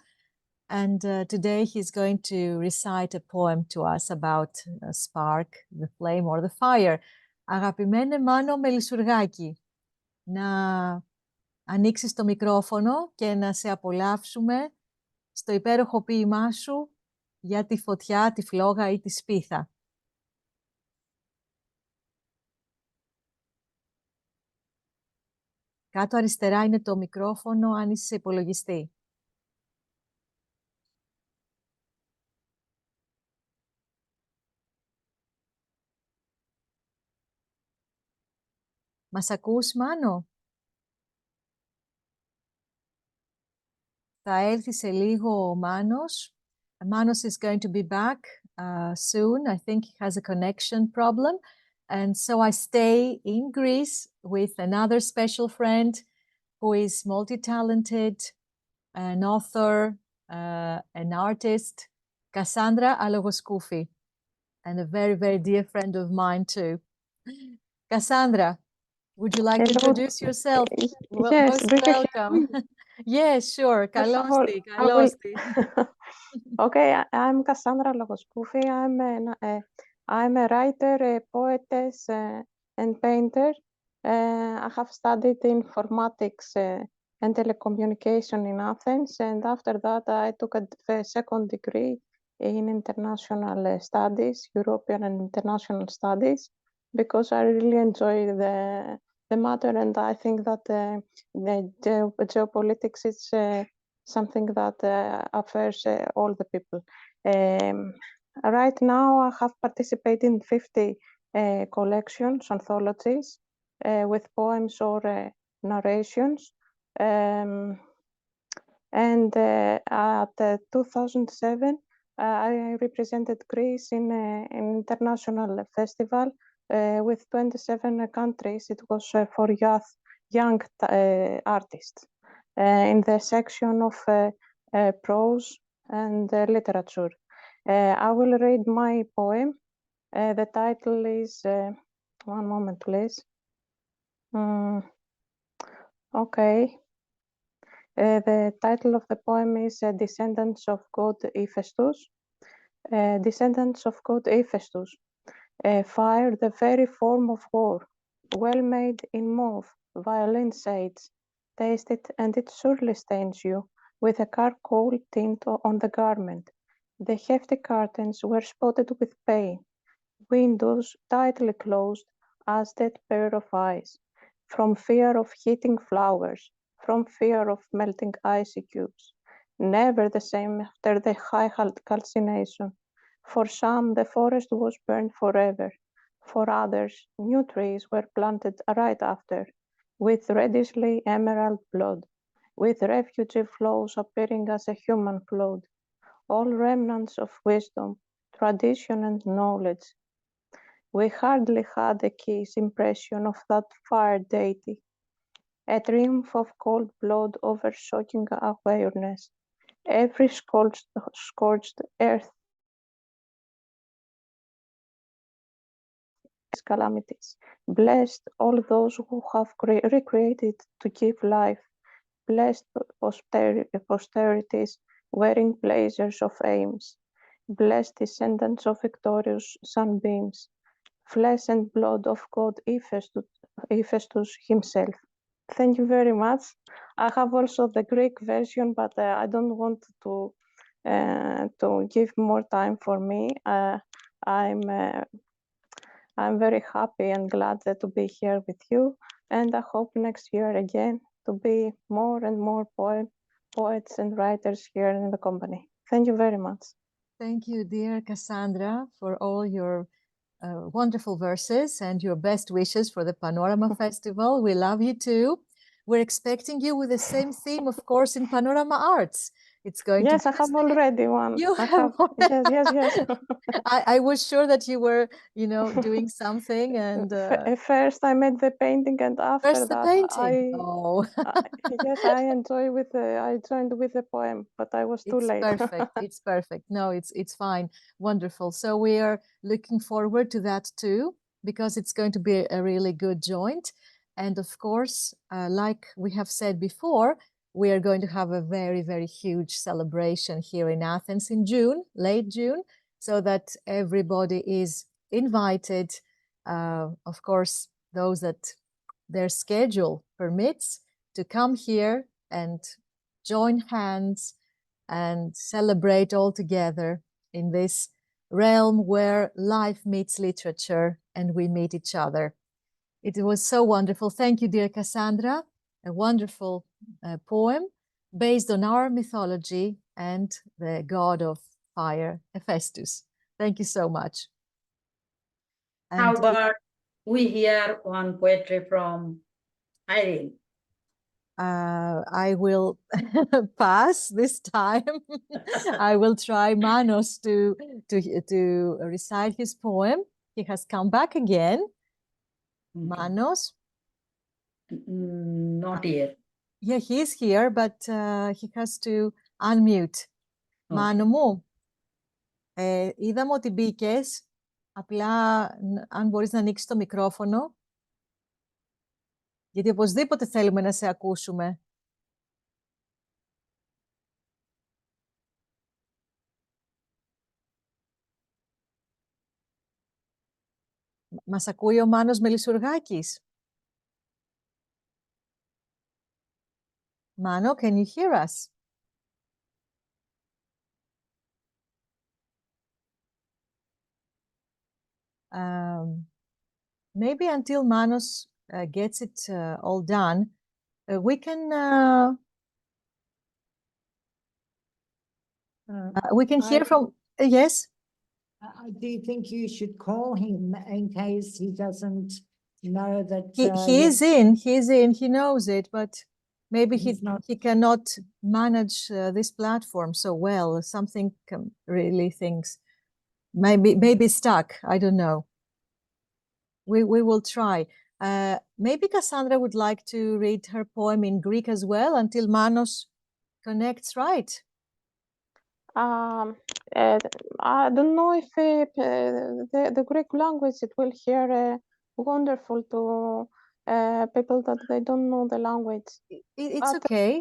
Speaker 1: And today he's going to recite a poem to us about a spark, the flame or the fire. Αγαπημένε Μάνο Μελισσουργάκη, να ανοίξεις το μικρόφωνο και να σε απολαύσουμε στο υπέροχο ποίημά σου για τη φωτιά, τη φλόγα ή τη σπίθα. Κάτω αριστερά είναι το μικρόφωνο αν είσαι σε υπολογιστή. Μας ακούς, Μάνο? Θα έρθει σε λίγο ο Μάνος. Manos is going to be back soon. I think he has a connection problem. And so I stay in Greece with another special friend who is multi-talented, an author, an artist, Cassandra Alogoskoufi. and a very, very dear friend of mine too. Cassandra, would you like to
Speaker 10: Hello.
Speaker 1: introduce yourself?
Speaker 10: Yes,
Speaker 1: Most
Speaker 10: do you hear
Speaker 1: welcome. Yes, sure.
Speaker 10: First of all,
Speaker 1: Kalosti,
Speaker 10: I will.
Speaker 1: Kalosti.
Speaker 10: Okay, I'm Cassandra Logoskoufi. I'm a writer, a poetess, and painter. I have studied informatics and telecommunication in Athens, and after that, I took a second degree in international studies, European and international studies, because I really enjoy the matter, and I think that the geopolitics is something that affects all the people. Right now, I have participated in 50 collections, anthologies, with poems or narrations. And at 2007, I represented Greece in an international festival with 27 countries. It was for young artists in the section of prose and literature. I will read my poem. The title is, one moment, please. Okay. The title of the poem is Descendants of God Hephaestus. Descendants of God Hephaestus. Fire, the very form of war, well made in mauve, violin shades. Taste it, and it surely stains you with a charcoal tint on the garment. The hefty curtains were spotted with pain, windows tightly closed as that pair of eyes, from fear of hitting flowers, from fear of melting icy cubes. Never the same after the high calcination. For some, the forest was burned forever. For others, new trees were planted right after, with reddishly emerald blood, with refugee flows appearing as a human flood, all remnants of wisdom, tradition, and knowledge. We hardly had a kiss impression of that fire deity, a triumph of cold blood over shocking awareness. Every scorched earth calamities. Blessed all those who have recreated to give life. Blessed posterities wearing blazers of aims. Blessed descendants of victorious sunbeams. Flesh and blood of God Hephaestus himself. Thank you very much. I have also the Greek version, but I don't want to give more time for me. I'm very happy and glad to be here with you, and I hope next year again to be more and more poets and writers here in the company. Thank you very much.
Speaker 1: Thank you, dear Cassandra, for all your wonderful verses and your best wishes for the Panorama Festival. We love you too. We're expecting you with the same theme, of course, in Panorama Arts. It's going
Speaker 10: yes,
Speaker 1: to
Speaker 10: I have already one.
Speaker 1: You
Speaker 10: I
Speaker 1: have
Speaker 10: yes.
Speaker 1: I was sure that you were, doing something, and
Speaker 10: first I made the painting, and after
Speaker 1: first the
Speaker 10: that
Speaker 1: painting. Oh,
Speaker 10: yes, I joined with the poem, but I was too
Speaker 1: it's
Speaker 10: late.
Speaker 1: perfect. It's perfect. No, it's fine. Wonderful. So we are looking forward to that too, because it's going to be a really good joint. And of course, like we have said before, we are going to have a very, very huge celebration here in Athens in June, late June, so that everybody is invited. Of course, those that their schedule permits to come here and join hands and celebrate all together in this realm where life meets literature and we meet each other. It was so wonderful. Thank you, dear Cassandra. A wonderful poem based on our mythology and the god of fire, Hephaestus. Thank you so much. And
Speaker 9: how about we hear one poetry from Irene?
Speaker 1: I will pass this time. I will try Manos to recite his poem. He has come back again. Okay. Manos?
Speaker 9: Not here.
Speaker 1: Yeah, he's here, but he has to unmute. Okay. Μάνο μου, είδαμε ότι μπήκες. Απλά, αν μπορείς να ανοίξεις το μικρόφωνο, γιατί οπωσδήποτε θέλουμε να σε ακούσουμε. Μας ακούει ο Μάνος Melissourgakis? Mano, can you hear us? Maybe until Manos gets it all done, we can hear from yes.
Speaker 2: Do you think you should call him in case he doesn't know that
Speaker 1: He is in, he knows it, but maybe he cannot manage this platform so well. Something really thinks maybe stuck. I don't know. We will try. Maybe Cassandra would like to read her poem in Greek as well until Manos connects, right?
Speaker 10: I don't know if the Greek language, it will hear wonderful to people that they don't know the language.
Speaker 1: It's okay.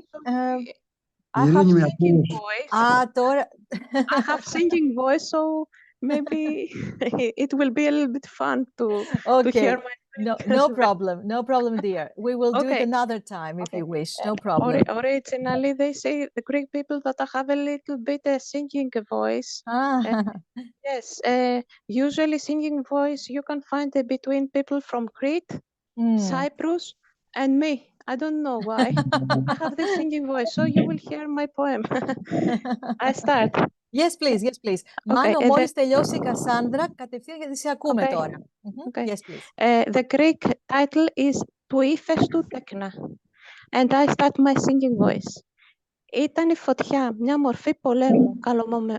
Speaker 10: I have singing voice.
Speaker 1: Τώρα...
Speaker 10: I have singing voice, so maybe it will be a little bit fun to hear my
Speaker 1: No problem, dear. We will do it another time if you wish. No problem.
Speaker 10: Originally, they say the Greek people that have a little bit singing voice. Yes, usually singing voice you can find between people from Crete, Cyprus, and me. I don't know why. I have this singing voice, so you will hear my poem. I start.
Speaker 1: Yes, please. Μάνο, μόλις τελειώσει η Κασάνδρα, κατευθείαν γιατί σε ακούμε τώρα. Yes, please.
Speaker 10: The Greek title is «Του ύφεστου τέκνα» and I start my singing voice. Ήταν η φωτιά, μια μορφή πολέμου,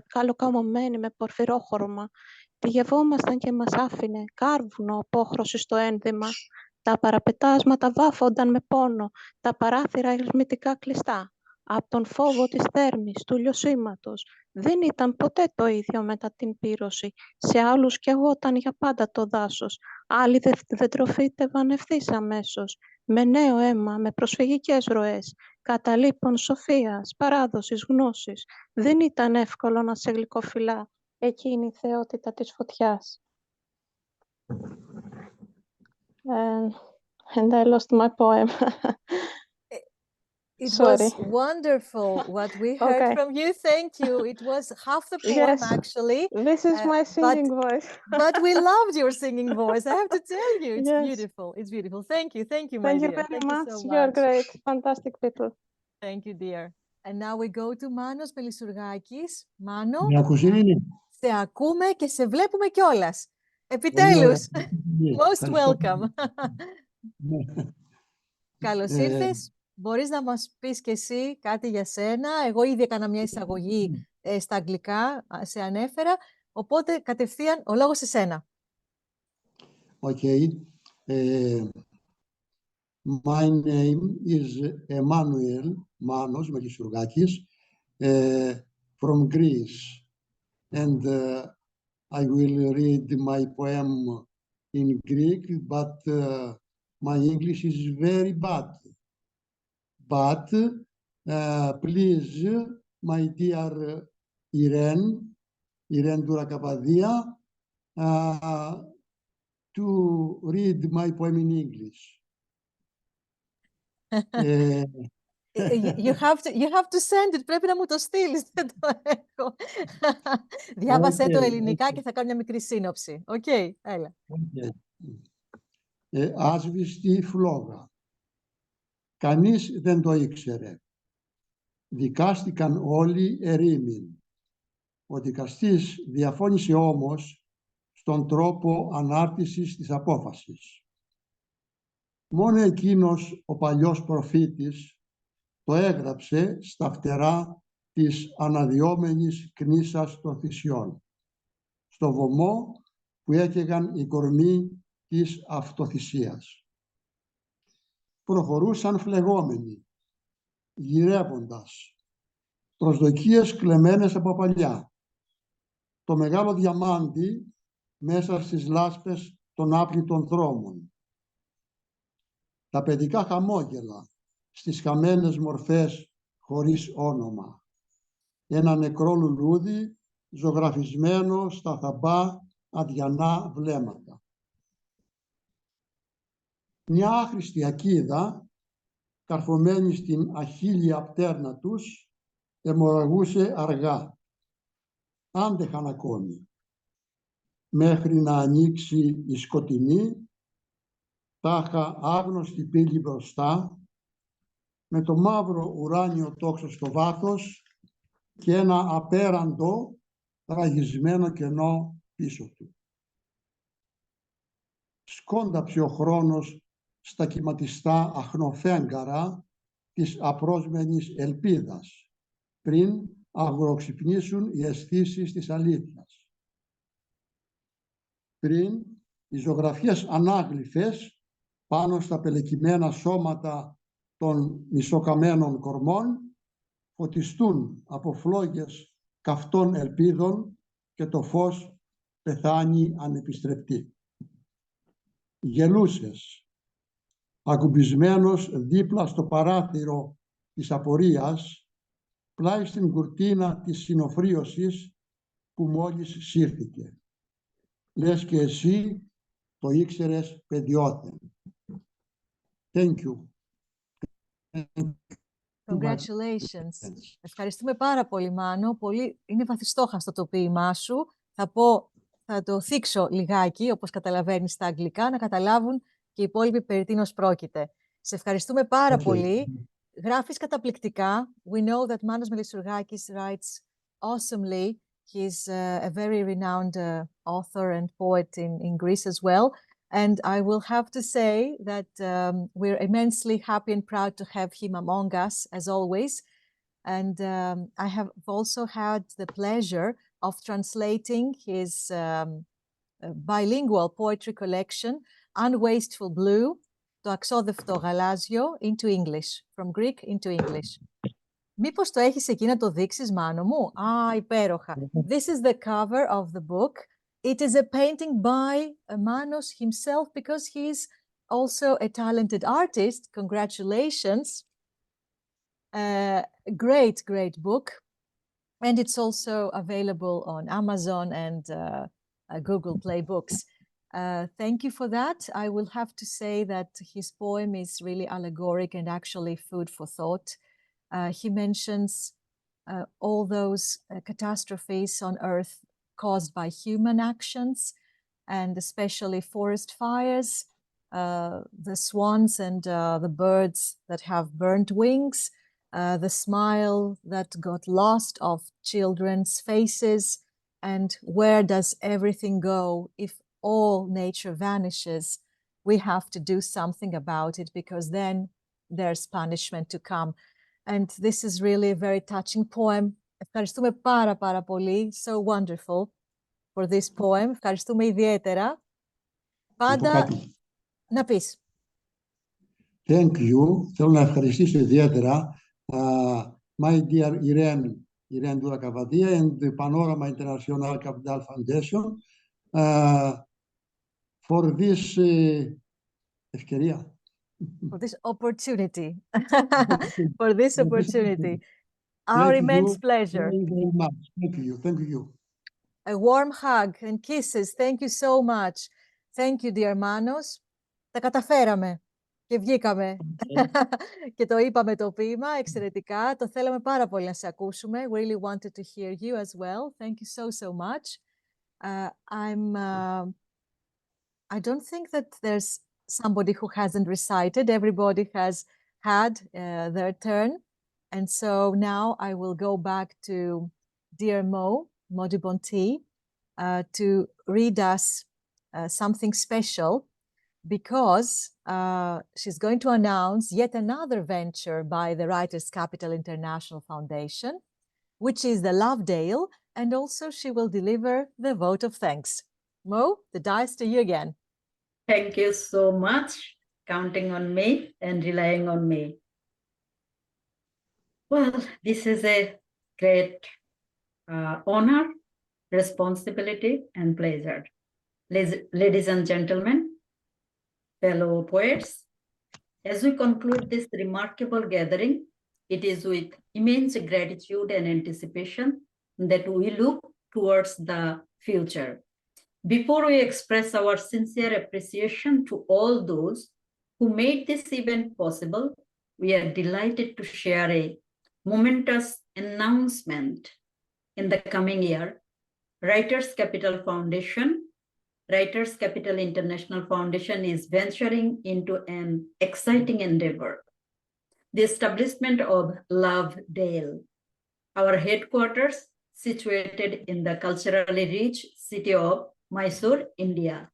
Speaker 10: καλοκαμωμένη με πορφυρόχρωμα. Τη γευόμασταν και μας άφηνε κάρβουνο απόχρωση στο ένδυμα. Τα παραπετάσματα βάφονταν με πόνο, τα παράθυρα ερμητικά κλειστά. Από τον φόβο της θέρμης, του λιωσίματος. Δεν ήταν ποτέ το ίδιο μετά την πύρωση. Σε άλλους καιγόταν για πάντα το δάσος. Άλλοι δεν τροφήτευαν ευθύς αμέσως. Με νέο αίμα, με προσφυγικές ροές. Καταλείπων σοφίας, παράδοσης, γνώσης. Δεν ήταν εύκολο να σε γλυκοφυλά εκείνη η θεότητα της φωτιάς. And I lost my poem.
Speaker 1: It was wonderful what we heard from you. Thank you. It was half the poem, actually.
Speaker 10: This is my singing voice.
Speaker 1: But we loved your singing voice. I have to tell you, it's beautiful. It's beautiful. Thank you, my dear.
Speaker 10: Thank you very much. You're great. Fantastic people.
Speaker 1: Thank you, dear. And now we go to Manos Melissourgakis. Mano, σε ακούμε και σε βλέπουμε κιόλας. Επιτέλους. Most welcome. Καλώς ήρθες. Μπορείς να μας πεις και εσύ κάτι για σένα. Εγώ ήδη έκανα μια εισαγωγή στα αγγλικά, σε ανέφερα. Οπότε κατευθείαν ο λόγος σε σένα.
Speaker 11: Okay. My name is Manos Melissourgakis from Greece. And I will read my poem in Greek, but my English is very bad. But please, my dear Irene Doura Kavadia, to read my poem in English.
Speaker 1: You have to send it. Πρέπει να μου το στείλεις. Δεν το έχω. Διάβασέ το ελληνικά και θα κάνω μια μικρή σύνοψη. Οκ, έλα.
Speaker 11: Άσβηστη φλόγα. Κανείς δεν το ήξερε. Δικάστηκαν όλοι ερήμην. Ο δικαστής διαφώνησε όμως στον τρόπο ανάρτησης της απόφασης. Μόνο εκείνος ο παλιός προφήτης το έγραψε στα φτερά της αναδυόμενης κνήσας των θυσιών, στο βωμό που έκαιγαν οι κορμοί της αυτοθυσίας. Προχωρούσαν φλεγόμενοι, γυρεύοντας, προσδοκίες κλεμμένες από παλιά. Το μεγάλο διαμάντι μέσα στις λάσπες των άπλυτων δρόμων. Τα παιδικά χαμόγελα στις χαμένες μορφές χωρίς όνομα. Ένα νεκρό λουλούδι ζωγραφισμένο στα θαμπά αδιανά βλέμματα. Μια άχρηστη ακίδα, καρφωμένη στην αχίλια πτέρνα τους, αιμορραγούσε αργά. Άντεχαν ακόμη, μέχρι να ανοίξει η σκοτεινή, τάχα άγνωστη πύλη μπροστά, με το μαύρο ουράνιο τόξο στο βάθος και ένα απέραντο ραγισμένο κενό πίσω του. Σκόνταψε ο χρόνος στα κυματιστά αχνοφέγγαρα της απρόσμενης ελπίδας, πριν αγοροξυπνήσουν οι αισθήσεις της αλήθειας. Πριν οι ζωγραφιές ανάγλυφες πάνω στα πελεκυμένα σώματα των μισοκαμένων κορμών φωτιστούν από φλόγες καυτών ελπίδων και το φως πεθάνει ανεπιστρεπτή. Γελούσες, ακουμπισμένος δίπλα στο παράθυρο της απορίας, πλάι στην κουρτίνα της συνοφρίωσης που μόλις σύρθηκε. Λες και εσύ το ήξερες παιδιόθεν. Thank you.
Speaker 1: Congratulations. Ευχαριστούμε πάρα πολύ, Μάνο. Είναι βαθιστόχαστο το ποίημά σου. Θα το θίξω λιγάκι, όπως καταλαβαίνεις στα αγγλικά, να καταλάβουν και οι υπόλοιποι περί τίνος πρόκειται. Σε ευχαριστούμε πάρα πολύ. Γράφεις καταπληκτικά. We know that Manos Melissourgakis writes awesomely. He's a very renowned author and poet in Greece as well. And I will have to say that we're immensely happy and proud to have him among us, as always. And I have also had the pleasure of translating his bilingual poetry collection, Unwasteful Blue, το αξόδευτο γαλάζιο, into English, from Greek into English. Μήπως το έχεις εκεί να το δείξεις, Μάνο μου? Υπέροχα. This is the cover of the book. It is a painting by Manos himself because he's also a talented artist. Congratulations. Great, great book. And it's also available on Amazon and Google Play Books. Thank you for that. I will have to say that his poem is really allegoric and actually food for thought. He mentions all those catastrophes on Earth caused by human actions, and especially forest fires, the swans and the birds that have burnt wings, the smile that got lost of children's faces, and where does everything go if all nature vanishes? We have to do something about it because then there's punishment to come. And this is really a very touching poem. Ευχαριστούμε πάρα πολύ. So wonderful for this poem. Ευχαριστούμε ιδιαίτερα. Πάντα να πεις.
Speaker 11: Thank you. Θέλω να ευχαριστήσω ιδιαίτερα my dear Irene Doura Kavadia and the PANORAMA International Capital Foundation for this ευκαιρία.
Speaker 1: For this opportunity. For this opportunity. Our immense pleasure.
Speaker 11: Thank you very much. Thank you.
Speaker 1: A warm hug and kisses. Thank you so much. Thank you, dear Manos. Τα καταφέραμε και βγήκαμε. Και το είπαμε το ποίημα εξαιρετικά. Το θέλαμε πάρα πολύ να σε ακούσουμε. We really wanted to hear you as well. Thank you so much. I don't think that there's somebody who hasn't recited. Everybody has had their turn. And so now I will go back to dear Modhubontee, to read us something special, because she's going to announce yet another venture by the Writers' Capital International Foundation, which is the Lovedale, and also she will deliver the vote of thanks. Mo, the dice to you again.
Speaker 9: Thank you so much, counting on me and relying on me. Well, this is a great honor, responsibility, and pleasure. Ladies and gentlemen, fellow poets, as we conclude this remarkable gathering, it is with immense gratitude and anticipation that we look towards the future. Before we express our sincere appreciation to all those who made this event possible, we are delighted to share a momentous announcement. In the coming year, Writers Capital International Foundation is venturing into an exciting endeavor, the establishment of Lovedale, our headquarters situated in the culturally rich city of Mysore, India.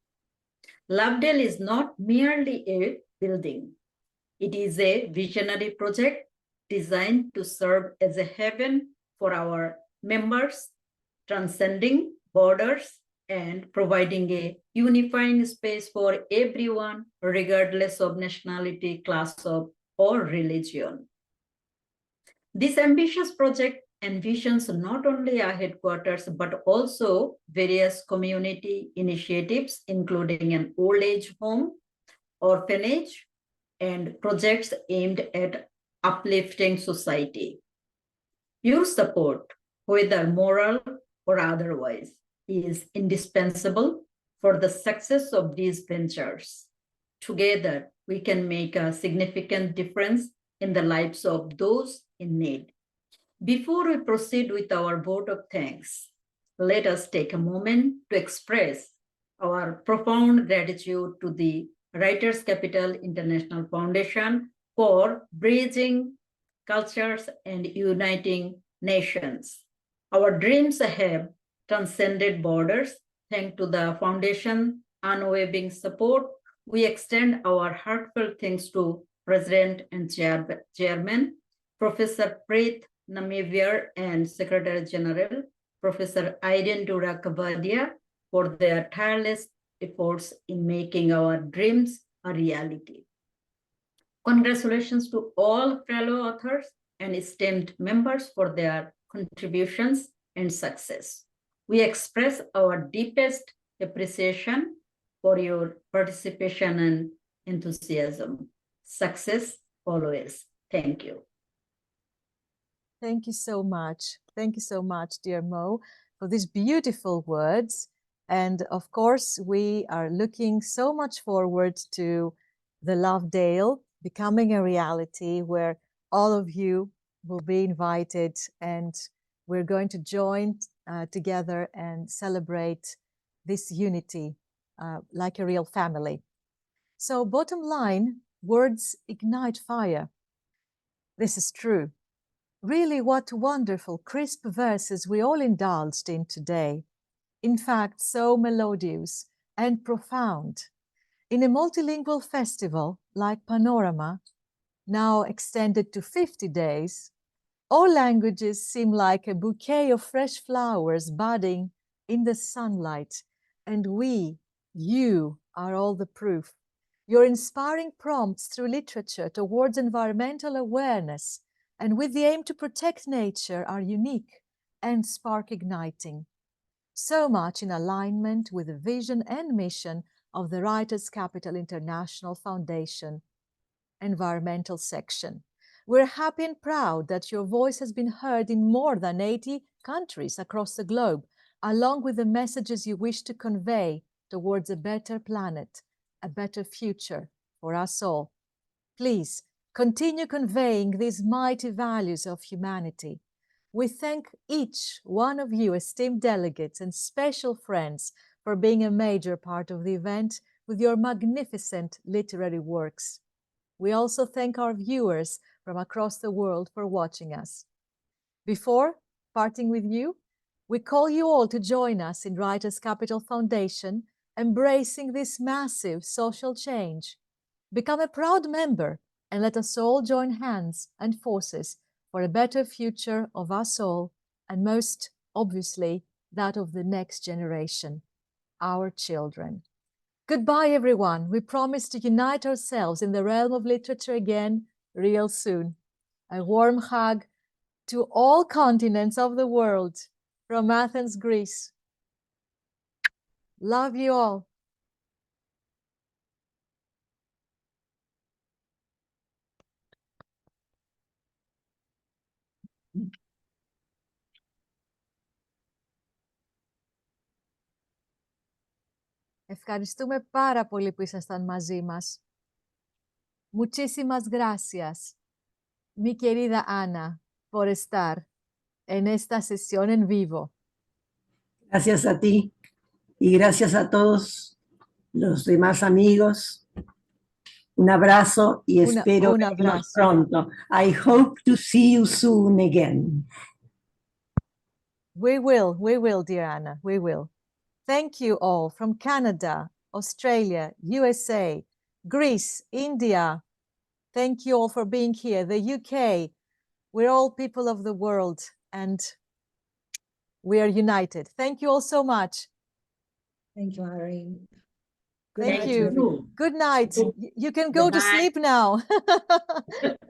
Speaker 9: Lovedale is not merely a building. It is a visionary project designed to serve as a haven for our members, transcending borders and providing a unifying space for everyone, regardless of nationality, class, or religion. This ambitious project envisions not only our headquarters, but also various community initiatives, including an old age home, orphanage, and projects aimed at uplifting society. Your support, whether moral or otherwise, is indispensable for the success of these ventures. Together, we can make a significant difference in the lives of those in need. Before we proceed with our vote of thanks, let us take a moment to express our profound gratitude to the Writers Capital International Foundation for bridging cultures and uniting nations. Our dreams have transcended borders. Thanks to the Foundation unwavering support, we extend our heartfelt thanks to President and Chairman, Professor Preet Namivier, and Secretary General, Professor Irene Doura Kavadia, for their tireless efforts in making our dreams a reality. Congratulations to all fellow authors and esteemed members for their contributions and success. We express our deepest appreciation for your participation and enthusiasm. Success always. Thank you.
Speaker 1: Thank you so much. Thank you so much, dear Mo, for these beautiful words. And of course, we are looking so much forward to the Lovedale becoming a reality where all of you will be invited, and we're going to join together and celebrate this unity like a real family. So bottom line, words ignite fire. This is true. Really, what wonderful, crisp verses we all indulged in today. In fact, so melodious and profound. In a multilingual festival like PANORAMA, now extended to 50 days, all languages seem like a bouquet of fresh flowers budding in the sunlight. And we, you, are all the proof. Your inspiring prompts through literature towards environmental awareness and with the aim to protect nature are unique and spark igniting. So much in alignment with the vision and mission of the Writers Capital International Foundation Environmental Section. We're happy and proud that your voice has been heard in more than 80 countries across the globe, along with the messages you wish to convey towards a better planet, a better future for us all. Please continue conveying these mighty values of humanity. We thank each one of you, esteemed delegates and special friends, for being a major part of the event with your magnificent literary works. We also thank our viewers from across the world for watching us. Before parting with you, we call you all to join us in Writers Capital Foundation, embracing this massive social change. Become a proud member and let us all join hands and forces for a better future of us all, and most obviously that of the next generation, our children. Goodbye, everyone. We promise to unite ourselves in the realm of literature again real soon. A warm hug to all continents of the world from Athens, Greece. Love you all. Ευχαριστούμε πάρα πολύ που ήσασταν μαζί μας. Muchísimas gracias, mi querida Ana, por estar en esta sesión en vivo.
Speaker 5: Gracias a ti y gracias a todos los demás amigos. Un abrazo y espero
Speaker 1: un
Speaker 5: vernos
Speaker 1: abrazo.
Speaker 5: pronto. I hope to see you soon again.
Speaker 1: We will, dear Anna, we will. Thank you all from Canada, Australia, USA, Greece, India. Thank you all for being here. The UK, we're all people of the world and we are united. Thank you all so much.
Speaker 2: Thank you, Irene.
Speaker 1: Thank
Speaker 2: night,
Speaker 1: you.
Speaker 2: everyone.
Speaker 1: Good night. You can go to
Speaker 9: Good night.
Speaker 1: sleep now.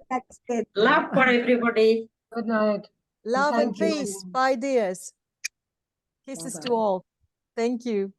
Speaker 2: That's it.
Speaker 9: Love for everybody.
Speaker 7: Good night.
Speaker 1: Love and
Speaker 7: Thank you.
Speaker 1: peace. Bye, dears. Kisses to
Speaker 2: Bye-bye.
Speaker 1: all. Thank you.